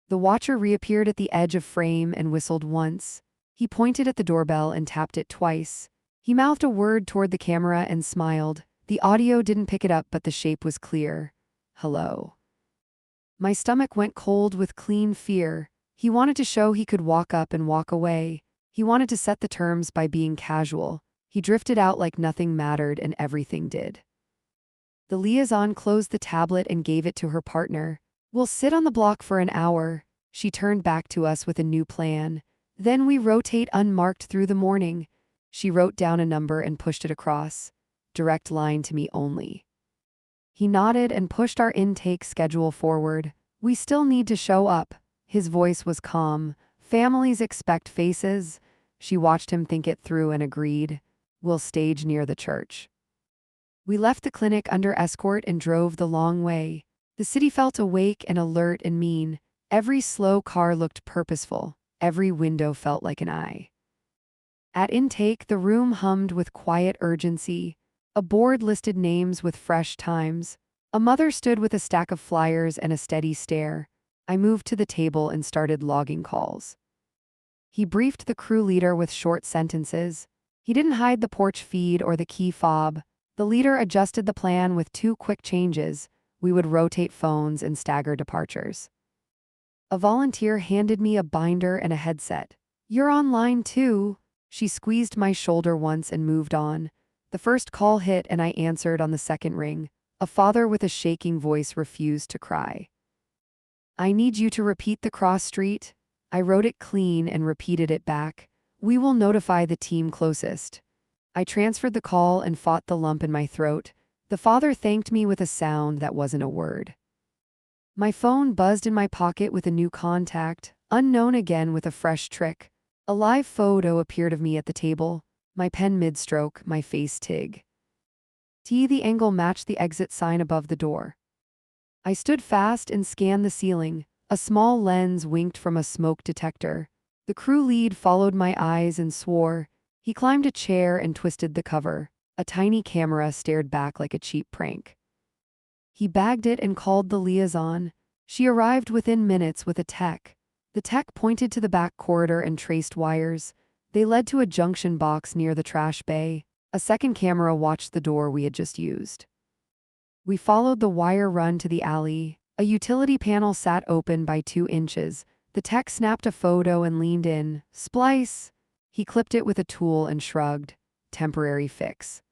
The watcher reappeared at the edge of frame and whistled once. He pointed at the doorbell and tapped it twice. He mouthed a word toward the camera and smiled. The audio didn't pick it up, but the shape was clear. Hello. My stomach went cold with clean fear. He wanted to show he could walk up and walk away. He wanted to set the terms by being casual. He drifted out like nothing mattered and everything did. The liaison closed the tablet and gave it to her partner. We'll sit on the block for an hour. She turned back to us with a new plan. Then we rotate unmarked through the morning. She wrote down a number and pushed it across. Direct line to me only. He nodded and pushed our intake schedule forward. We still need to show up. His voice was calm. Families expect faces. She watched him think it through and agreed. We'll stage near the church. We left the clinic under escort and drove the long way. The city felt awake and alert and mean. Every slow car looked purposeful. Every window felt like an eye. At intake, the room hummed with quiet urgency. A board listed names with fresh times. A mother stood with a stack of flyers and a steady stare. I moved to the table and started logging calls. He briefed the crew leader with short sentences. He didn't hide the porch feed or the key fob. The leader adjusted the plan with 2 quick changes. We would rotate phones and stagger departures. A volunteer handed me a binder and a headset. You're online too. She squeezed my shoulder once and moved on. The first call hit and I answered on the second ring. A father with a shaking voice refused to cry. I need you to repeat the cross street. I wrote it clean and repeated it back. We will notify the team closest. I transferred the call and fought the lump in my throat. The father thanked me with a sound that wasn't a word. My phone buzzed in my pocket with a new contact, unknown again with a fresh trick. A live photo appeared of me at the table, my pen mid-stroke, my face tig. The angle matched the exit sign above the door. I stood fast and scanned the ceiling. A small lens winked from a smoke detector. The crew lead followed my eyes and swore. He climbed a chair and twisted the cover. A tiny camera stared back like a cheap prank. He bagged it and called the liaison. She arrived within minutes with a tech. The tech pointed to the back corridor and traced wires. They led to a junction box near the trash bay. A second camera watched the door we had just used. We followed the wire run to the alley. A utility panel sat open by 2 inches. The tech snapped a photo and leaned in. Splice! He clipped it with a tool and shrugged. Temporary fix.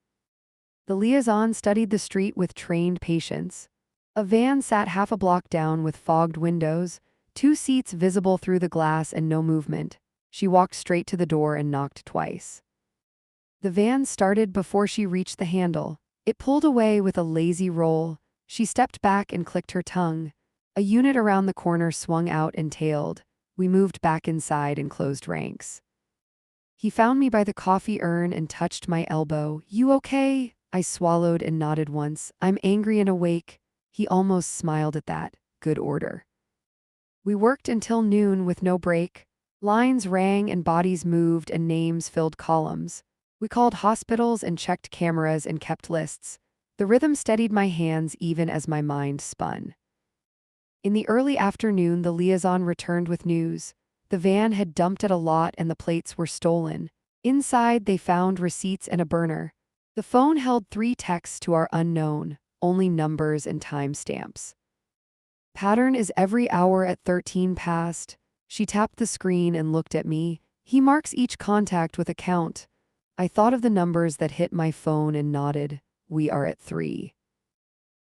The liaison studied the street with trained patience. A van sat half a block down with fogged windows, 2 seats visible through the glass and no movement. She walked straight to the door and knocked twice. The van started before she reached the handle. It pulled away with a lazy roll. She stepped back and clicked her tongue. A unit around the corner swung out and tailed. We moved back inside and closed ranks. He found me by the coffee urn and touched my elbow. You okay? I swallowed and nodded once. I'm angry and awake. He almost smiled at that. Good order. We worked until noon with no break. Lines rang and bodies moved and names filled columns. We called hospitals and checked cameras and kept lists. The rhythm steadied my hands even as my mind spun. In the early afternoon, the liaison returned with news. The van had dumped at a lot and the plates were stolen. Inside, they found receipts and a burner. The phone held 3 texts to our unknown, only numbers and timestamps. Pattern is every hour at 13 past. She tapped the screen and looked at me. He marks each contact with a count. I thought of the numbers that hit my phone and nodded. We are at 3.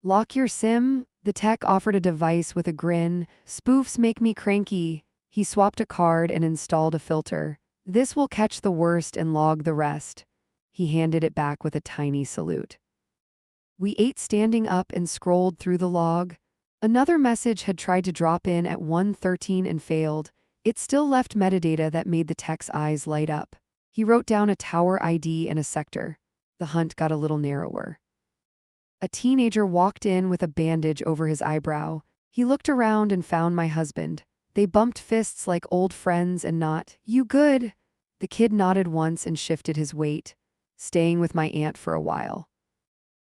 Lock your SIM? The tech offered a device with a grin. Spoofs make me cranky. He swapped a card and installed a filter. This will catch the worst and log the rest. He handed it back with a tiny salute. We ate standing up and scrolled through the log. Another message had tried to drop in at 1:13 and failed. It still left metadata that made the tech's eyes light up. He wrote down a tower ID and a sector. The hunt got a little narrower. A teenager walked in with a bandage over his eyebrow. He looked around and found my husband. They bumped fists like old friends and not, "You good?" The kid nodded once and shifted his weight, staying with my aunt for a while.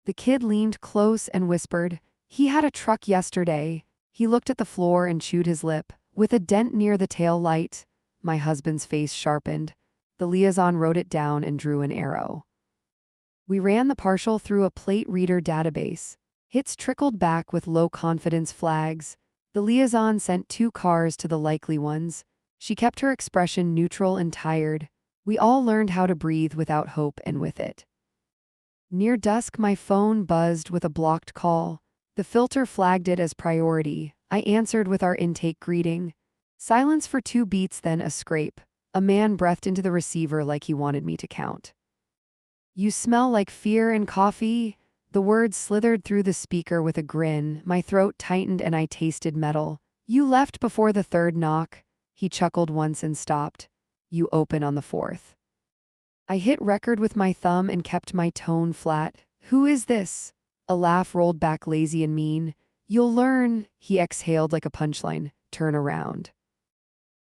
The kid leaned close and whispered, "He had a truck yesterday." He looked at the floor and chewed his lip. With a dent near the tail light, my husband's face sharpened. The liaison wrote it down and drew an arrow. We ran the partial through a plate reader database. Hits trickled back with low confidence flags. The liaison sent 2 cars to the likely ones. She kept her expression neutral and tired. We all learned how to breathe without hope and with it. Near dusk, my phone buzzed with a blocked call. The filter flagged it as priority. I answered with our intake greeting. Silence for 2 beats, then a scrape. A man breathed into the receiver like he wanted me to count. "You smell like fear and coffee." The words slithered through the speaker with a grin. My throat tightened and I tasted metal. "You left before the 3rd knock." He chuckled once and stopped. "You open on the 4th." I hit record with my thumb and kept my tone flat. "Who is this?" A laugh rolled back lazy and mean. "You'll learn." He exhaled like a punchline. "Turn around."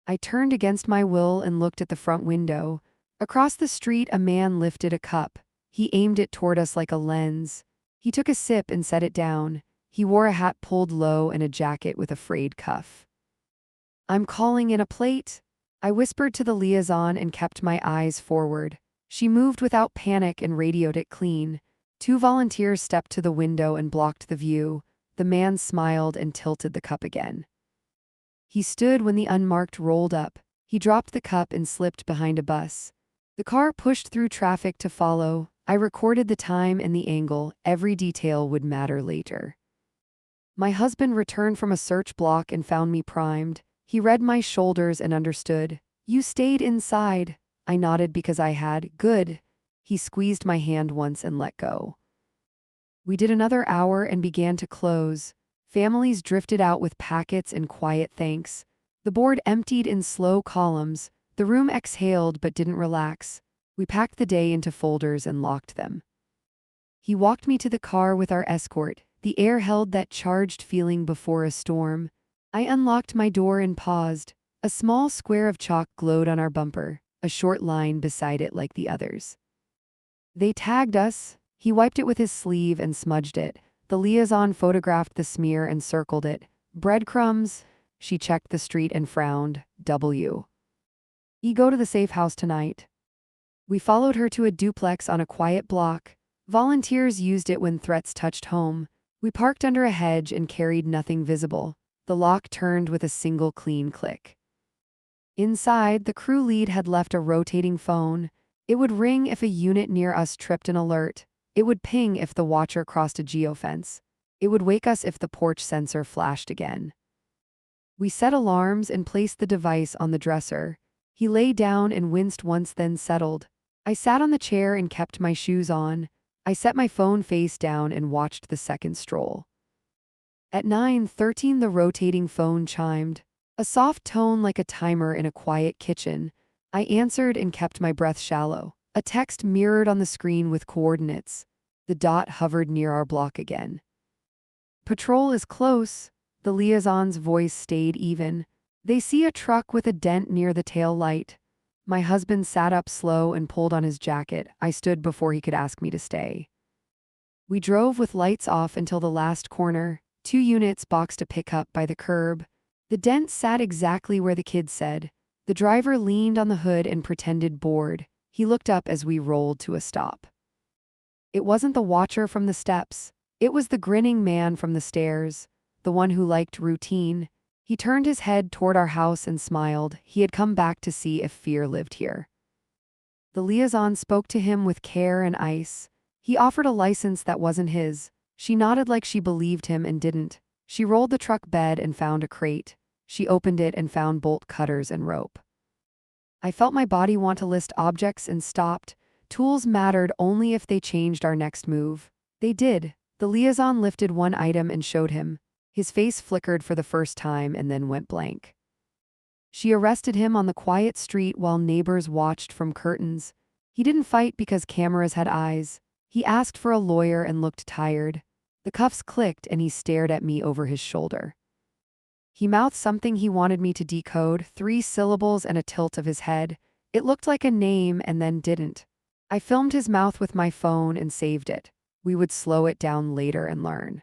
I turned against my will and looked at the front window. Across the street, a man lifted a cup. He aimed it toward us like a lens. He took a sip and set it down. He wore a hat pulled low and a jacket with a frayed cuff. "I'm calling in a plate." I whispered to the liaison and kept my eyes forward. She moved without panic and radioed it clean. 2 volunteers stepped to the window and blocked the view. The man smiled and tilted the cup again. He stood when the unmarked rolled up. He dropped the cup and slipped behind a bus. The car pushed through traffic to follow. I recorded the time and the angle. Every detail would matter later. My husband returned from a search block and found me primed. He read my shoulders and understood. "You stayed inside." I nodded because I had. "Good." He squeezed my hand once and let go. We did another hour and began to close. Families drifted out with packets and quiet thanks. The board emptied in slow columns. The room exhaled but didn't relax. We packed the day into folders and locked them. He walked me to the car with our escort. The air held that charged feeling before a storm. I unlocked my door and paused. A small square of chalk glowed on our bumper, a short line beside it like the others. "They tagged us." He wiped it with his sleeve and smudged it. The liaison photographed the smear and circled it. "Breadcrumbs." She checked the street and frowned. "W. You go to the safe house tonight." We followed her to a duplex on a quiet block. Volunteers used it when threats touched home. We parked under a hedge and carried nothing visible. The lock turned with a single clean click. Inside, the crew lead had left a rotating phone. It would ring if a unit near us tripped an alert. It would ping if the watcher crossed a geofence. It would wake us if the porch sensor flashed again. We set alarms and placed the device on the dresser. He lay down and winced once, then settled. I sat on the chair and kept my shoes on. I set my phone face down and watched the second stroll. At 9:13, the rotating phone chimed. A soft tone like a timer in a quiet kitchen. I answered and kept my breath shallow. A text mirrored on the screen with coordinates. The dot hovered near our block again. "Patrol is close." The liaison's voice stayed even. "They see a truck with a dent near the tail light." My husband sat up slow and pulled on his jacket. I stood before he could ask me to stay. We drove with lights off until the last corner. 2 units boxed a pickup by the curb. The dent sat exactly where the kid said. The driver leaned on the hood and pretended bored. He looked up as we rolled to a stop. It wasn't the watcher from the steps. It was the grinning man from the stairs, the one who liked routine. He turned his head toward our house and smiled. He had come back to see if fear lived here. The liaison spoke to him with care and ice. He offered a license that wasn't his. She nodded like she believed him and didn't. She rolled the truck bed and found a crate. She opened it and found bolt cutters and rope. I felt my body want to list objects and stopped. Tools mattered only if they changed our next move. They did. The liaison lifted one item and showed him. His face flickered for the first time and then went blank. She arrested him on the quiet street while neighbors watched from curtains. He didn't fight because cameras had eyes. He asked for a lawyer and looked tired. The cuffs clicked and he stared at me over his shoulder. He mouthed something he wanted me to decode, 3 syllables and a tilt of his head. It looked like a name and then didn't. I filmed his mouth with my phone and saved it. We would slow it down later and learn.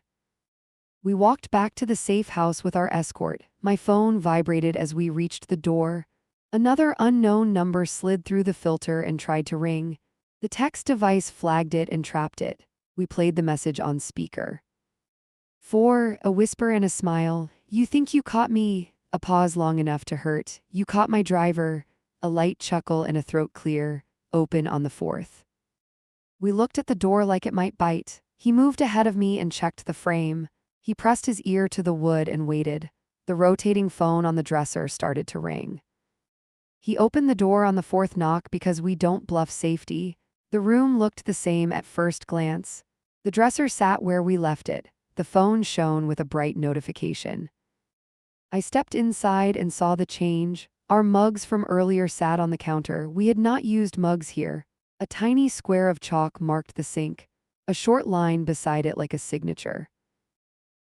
We walked back to the safe house with our escort. My phone vibrated as we reached the door. Another unknown number slid through the filter and tried to ring. The text device flagged it and trapped it. We played the message on speaker. 4. A whisper and a smile. You think you caught me? A pause long enough to hurt. You caught my driver. A light chuckle and a throat clear. Open on the 4th. We looked at the door like it might bite. He moved ahead of me and checked the frame. He pressed his ear to the wood and waited. The rotating phone on the dresser started to ring. He opened the door on the 4th knock because we don't bluff safety. The room looked the same at first glance. The dresser sat where we left it. The phone shone with a bright notification. I stepped inside and saw the change. Our mugs from earlier sat on the counter. We had not used mugs here. A tiny square of chalk marked the sink, a short line beside it like a signature.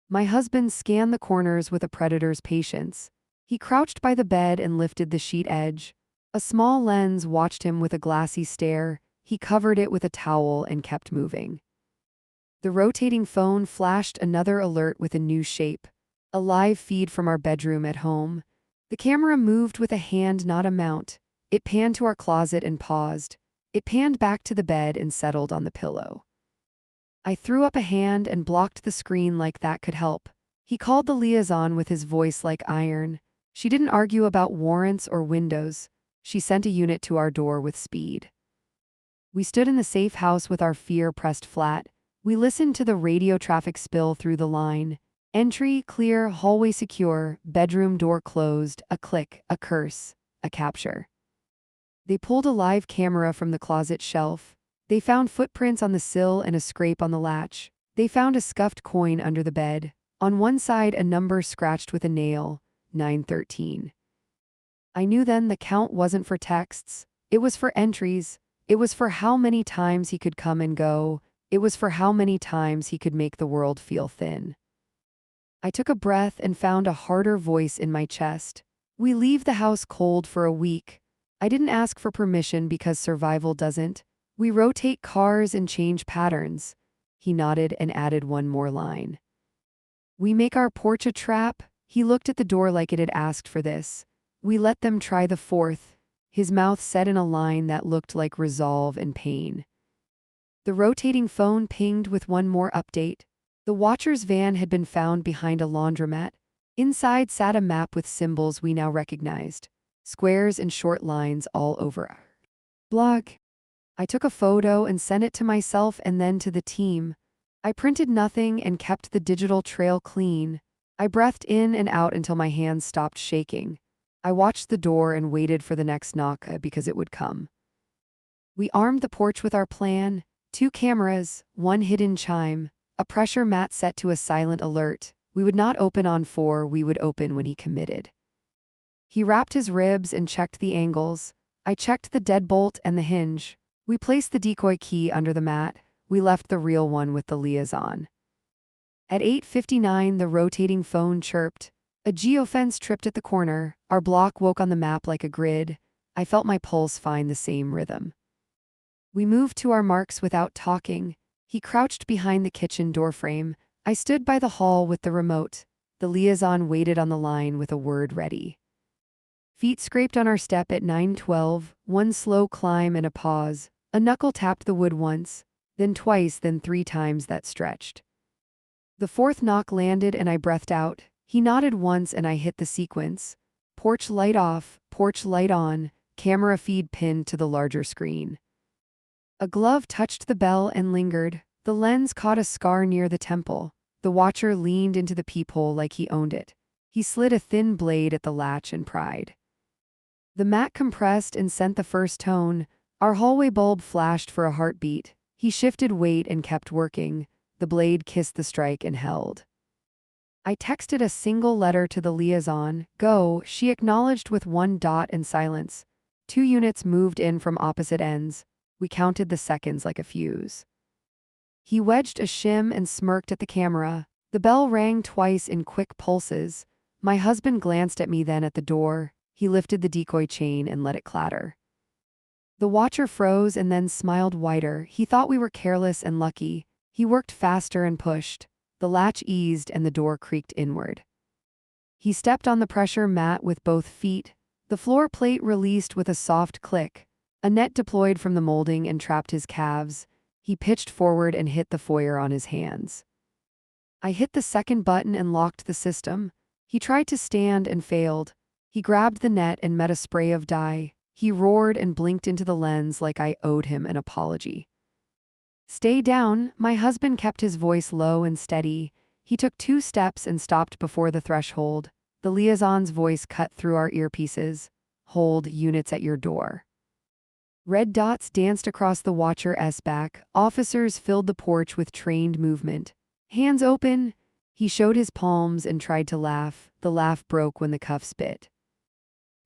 My husband scanned the corners with a predator's patience. He crouched by the bed and lifted the sheet edge. A small lens watched him with a glassy stare. He covered it with a towel and kept moving. The rotating phone flashed another alert with a new shape, a live feed from our bedroom at home. The camera moved with a hand, not a mount. It panned to our closet and paused. It panned back to the bed and settled on the pillow. I threw up a hand and blocked the screen like that could help. He called the liaison with his voice like iron. She didn't argue about warrants or windows. She sent a unit to our door with speed. We stood in the safe house with our fear pressed flat. We listened to the radio traffic spill through the line. Entry clear, hallway secure, bedroom door closed, a click, a curse, a capture. They pulled a live camera from the closet shelf. They found footprints on the sill and a scrape on the latch. They found a scuffed coin under the bed. On one side, a number scratched with a nail, 913. I knew then the count wasn't for texts. It was for entries. It was for how many times he could come and go. It was for how many times he could make the world feel thin. I took a breath and found a harder voice in my chest. We leave the house cold for a week. I didn't ask for permission because survival doesn't. We rotate cars and change patterns. He nodded and added one more line. We make our porch a trap. He looked at the door like it had asked for this. We let them try the 4th. His mouth set in a line that looked like resolve and pain. The rotating phone pinged with one more update. The watcher's van had been found behind a laundromat. Inside sat a map with symbols we now recognized, squares and short lines all over. Blog. I took a photo and sent it to myself and then to the team. I printed nothing and kept the digital trail clean. I breathed in and out until my hands stopped shaking. I watched the door and waited for the next knock because it would come. We armed the porch with our plan. 2 cameras, 1 hidden chime, a pressure mat set to a silent alert. We would not open on 4, we would open when he committed. He wrapped his ribs and checked the angles. I checked the deadbolt and the hinge. We placed the decoy key under the mat. We left the real one with the liaison. At 8:59, the rotating phone chirped. A geofence tripped at the corner. Our block woke on the map like a grid. I felt my pulse find the same rhythm. We moved to our marks without talking. He crouched behind the kitchen doorframe. I stood by the hall with the remote. The liaison waited on the line with a word ready. Feet scraped on our step at 9:12, one slow climb and a pause. A knuckle tapped the wood once, then twice, then 3 times that stretched. The 4th knock landed and I breathed out. He nodded once and I hit the sequence. Porch light off, porch light on, camera feed pinned to the larger screen. A glove touched the bell and lingered. The lens caught a scar near the temple. The watcher leaned into the peephole like he owned it. He slid a thin blade at the latch and pried. The mat compressed and sent the first tone. Our hallway bulb flashed for a heartbeat. He shifted weight and kept working. The blade kissed the strike and held. I texted a single letter to the liaison. Go, she acknowledged with 1 dot and silence. 2 units moved in from opposite ends. We counted the seconds like a fuse. He wedged a shim and smirked at the camera. The bell rang twice in quick pulses. My husband glanced at me, then at the door. He lifted the decoy chain and let it clatter. The watcher froze and then smiled wider. He thought we were careless and lucky. He worked faster and pushed. The latch eased and the door creaked inward. He stepped on the pressure mat with both feet. The floor plate released with a soft click. A net deployed from the molding and trapped his calves. He pitched forward and hit the foyer on his hands. I hit the second button and locked the system. He tried to stand and failed. He grabbed the net and met a spray of dye. He roared and blinked into the lens like I owed him an apology. Stay down. My husband kept his voice low and steady. He took 2 steps and stopped before the threshold. The liaison's voice cut through our earpieces. Hold, units at your door. Red dots danced across the Watcher's back. Officers filled the porch with trained movement. Hands open. He showed his palms and tried to laugh. The laugh broke when the cuffs bit.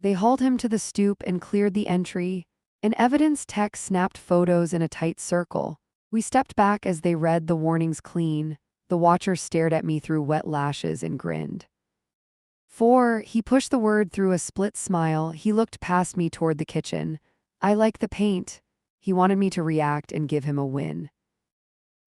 They hauled him to the stoop and cleared the entry. An evidence tech snapped photos in a tight circle. We stepped back as they read the warnings clean. The Watcher stared at me through wet lashes and grinned. 4. He pushed the word through a split smile. He looked past me toward the kitchen. I like the paint. He wanted me to react and give him a win.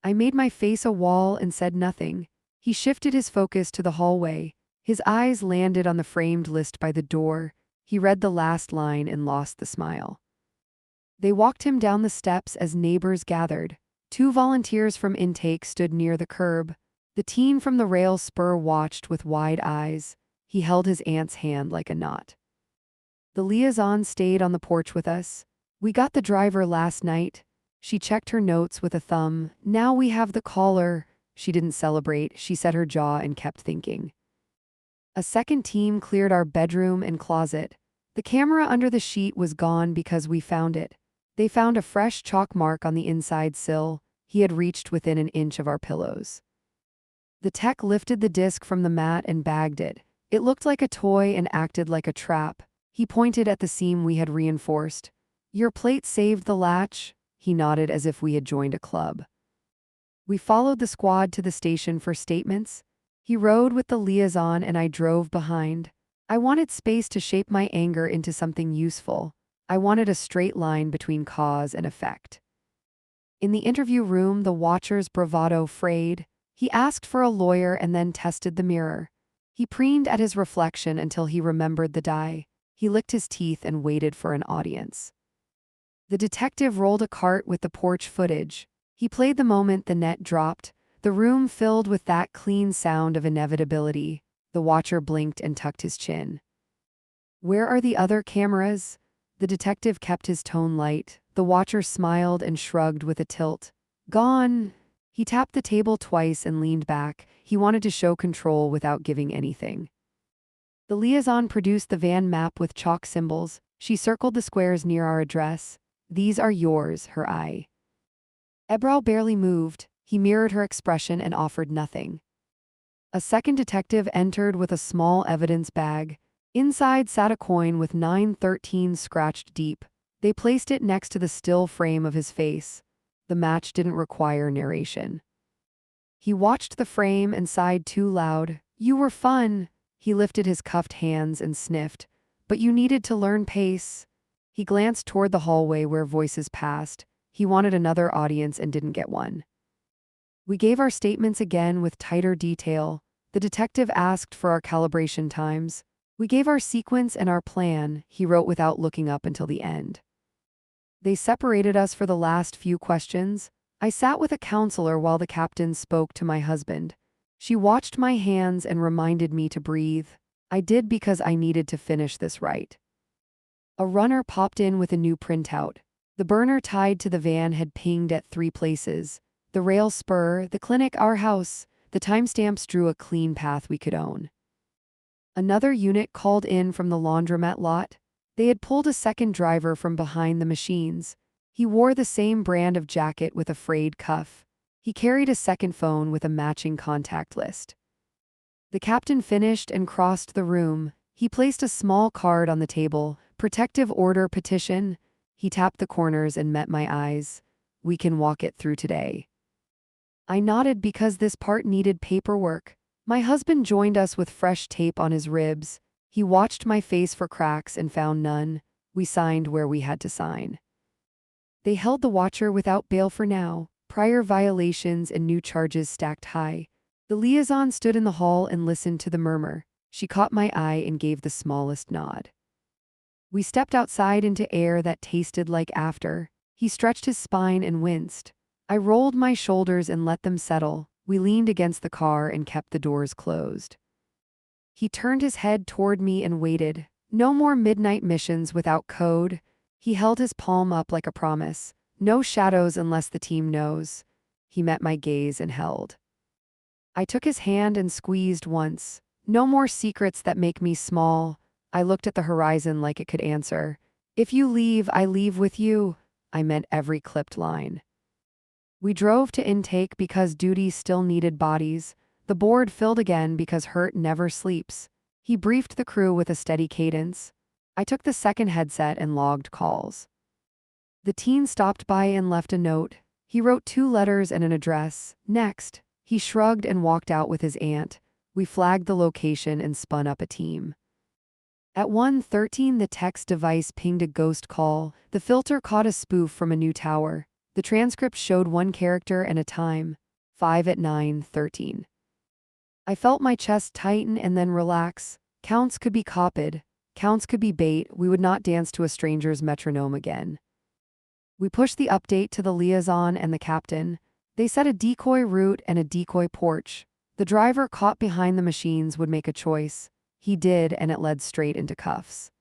I made my face a wall and said nothing. He shifted his focus to the hallway. His eyes landed on the framed list by the door. He read the last line and lost the smile. They walked him down the steps as neighbors gathered. 2 volunteers from intake stood near the curb. The teen from the rail spur watched with wide eyes. He held his aunt's hand like a knot. The liaison stayed on the porch with us. We got the driver last night. She checked her notes with a thumb. Now we have the caller. She didn't celebrate. She set her jaw and kept thinking. A second team cleared our bedroom and closet. The camera under the sheet was gone because we found it. They found a fresh chalk mark on the inside sill. He had reached within an inch of our pillows. The tech lifted the disc from the mat and bagged it. It looked like a toy and acted like a trap. He pointed at the seam we had reinforced. Your plate saved the latch. He nodded as if we had joined a club. We followed the squad to the station for statements. He rode with the liaison and I drove behind. I wanted space to shape my anger into something useful. I wanted a straight line between cause and effect. In the interview room, the Watcher's bravado frayed. He asked for a lawyer and then tested the mirror. He preened at his reflection until he remembered the dye. He licked his teeth and waited for an audience. The detective rolled a cart with the porch footage. He played the moment the net dropped. The room filled with that clean sound of inevitability. The Watcher blinked and tucked his chin. Where are the other cameras? The detective kept his tone light. The Watcher smiled and shrugged with a tilt. Gone. He tapped the table twice and leaned back. He wanted to show control without giving anything. The liaison produced the van map with chalk symbols. She circled the squares near our address. These are yours, her eye. Ebrau barely moved. He mirrored her expression and offered nothing. A second detective entered with a small evidence bag. Inside sat a coin with 913 scratched deep. They placed it next to the still frame of his face. The match didn't require narration. He watched the frame and sighed too loud. You were fun. He lifted his cuffed hands and sniffed. But you needed to learn pace. He glanced toward the hallway where voices passed. He wanted another audience and didn't get one. We gave our statements again with tighter detail. The detective asked for our calibration times. We gave our sequence and our plan, he wrote without looking up until the end. They separated us for the last few questions. I sat with a counselor while the captain spoke to my husband. She watched my hands and reminded me to breathe. I did because I needed to finish this right. A runner popped in with a new printout. The burner tied to the van had pinged at 3 places. The rail spur, the clinic, our house. The timestamps drew a clean path we could own. Another unit called in from the laundromat lot. They had pulled a second driver from behind the machines. He wore the same brand of jacket with a frayed cuff. He carried a second phone with a matching contact list. The captain finished and crossed the room. He placed a small card on the table. Protective order petition. He tapped the corners and met my eyes. We can walk it through today. I nodded because this part needed paperwork. My husband joined us with fresh tape on his ribs. He watched my face for cracks and found none. We signed where we had to sign. They held the Watcher without bail for now. Prior violations and new charges stacked high. The liaison stood in the hall and listened to the murmur. She caught my eye and gave the smallest nod. We stepped outside into air that tasted like after. He stretched his spine and winced. I rolled my shoulders and let them settle. We leaned against the car and kept the doors closed. He turned his head toward me and waited. No more midnight missions without code. He held his palm up like a promise. No shadows unless the team knows. He met my gaze and held. I took his hand and squeezed once. No more secrets that make me small. I looked at the horizon like it could answer. If you leave, I leave with you. I meant every clipped line. We drove to intake because duty still needed bodies. The board filled again because hurt never sleeps. He briefed the crew with a steady cadence. I took the second headset and logged calls. The teen stopped by and left a note. He wrote 2 letters and an address. Next, he shrugged and walked out with his aunt. We flagged the location and spun up a team. At 1:13, the text device pinged a ghost call. The filter caught a spoof from a new tower. The transcript showed 1 character and a time. 5 at 9:13. I felt my chest tighten and then relax. Counts could be copied. Counts could be bait. We would not dance to a stranger's metronome again. We pushed the update to the liaison and the captain. They set a decoy route and a decoy porch. The driver caught behind the machines would make a choice. He did, and it led straight into cuffs.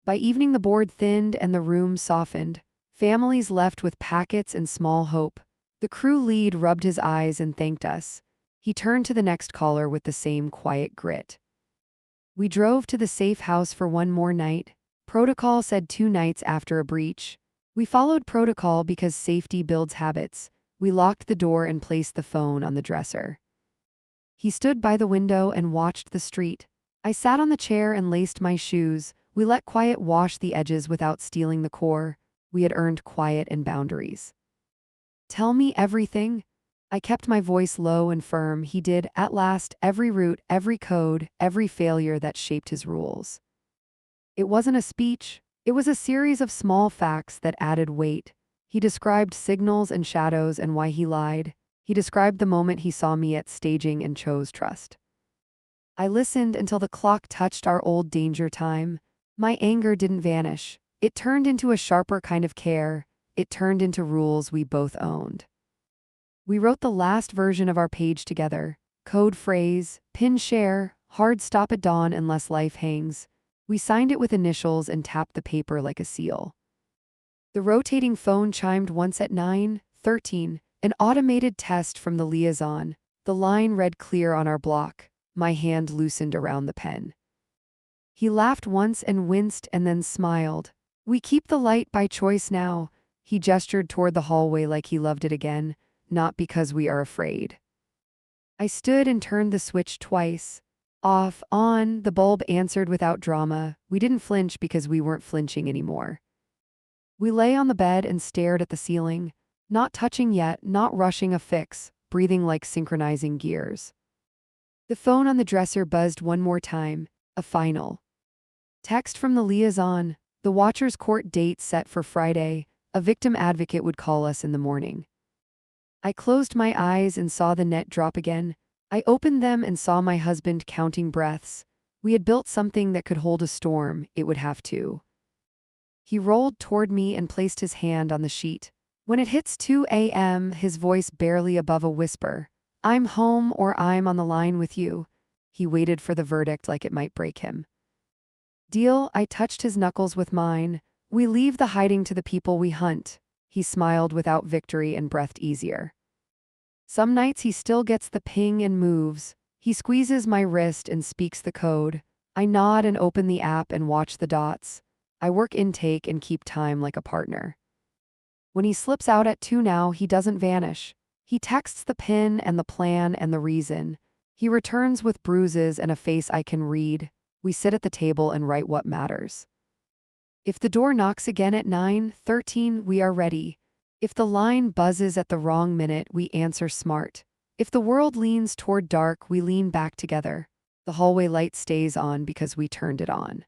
By evening, the board thinned and the room softened. Families left with packets and small hope. The crew lead rubbed his eyes and thanked us. He turned to the next caller with the same quiet grit. We drove to the safe house for 1 more night. Protocol said 2 nights after a breach. We followed protocol because safety builds habits. We locked the door and placed the phone on the dresser. He stood by the window and watched the street. I sat on the chair and laced my shoes. We let quiet wash the edges without stealing the core. We had earned quiet and boundaries. Tell me everything. I kept my voice low and firm. He did, at last, every route, every code, every failure that shaped his rules. It wasn't a speech. It was a series of small facts that added weight. He described signals and shadows and why he lied. He described the moment he saw me at staging and chose trust. I listened until the clock touched our old danger time. My anger didn't vanish. It turned into a sharper kind of care. It turned into rules we both owned. We wrote the last version of our page together. Code phrase, pin share, hard stop at dawn unless life hangs. We signed it with initials and tapped the paper like a seal. The rotating phone chimed once at 9:13, an automated test from the liaison. The line read clear on our block. My hand loosened around the pen. He laughed once and winced and then smiled. We keep the light by choice now. He gestured toward the hallway like he loved it again, not because we are afraid. I stood and turned the switch twice. Off, on, the bulb answered without drama. We didn't flinch because we weren't flinching anymore. We lay on the bed and stared at the ceiling, not touching yet, not rushing a fix, breathing like synchronizing gears. The phone on the dresser buzzed 1 more time, a final. Text from the liaison, the Watchers court date set for Friday. A victim advocate would call us in the morning. I closed my eyes and saw the net drop again. I opened them and saw my husband counting breaths. We had built something that could hold a storm. It would have to. He rolled toward me and placed his hand on the sheet. When it hits 2 a.m., his voice barely above a whisper. I'm home or I'm on the line with you. He waited for the verdict like it might break him. Deal, I touched his knuckles with mine. We leave the hiding to the people we hunt. He smiled without victory and breathed easier. Some nights he still gets the ping and moves. He squeezes my wrist and speaks the code. I nod and open the app and watch the dots. I work intake and keep time like a partner. When he slips out at 2 now, he doesn't vanish. He texts the pin and the plan and the reason. He returns with bruises and a face I can read. We sit at the table and write what matters. If the door knocks again at 9:13, we are ready. If the line buzzes at the wrong minute, we answer smart. If the world leans toward dark, we lean back together. The hallway light stays on because we turned it on.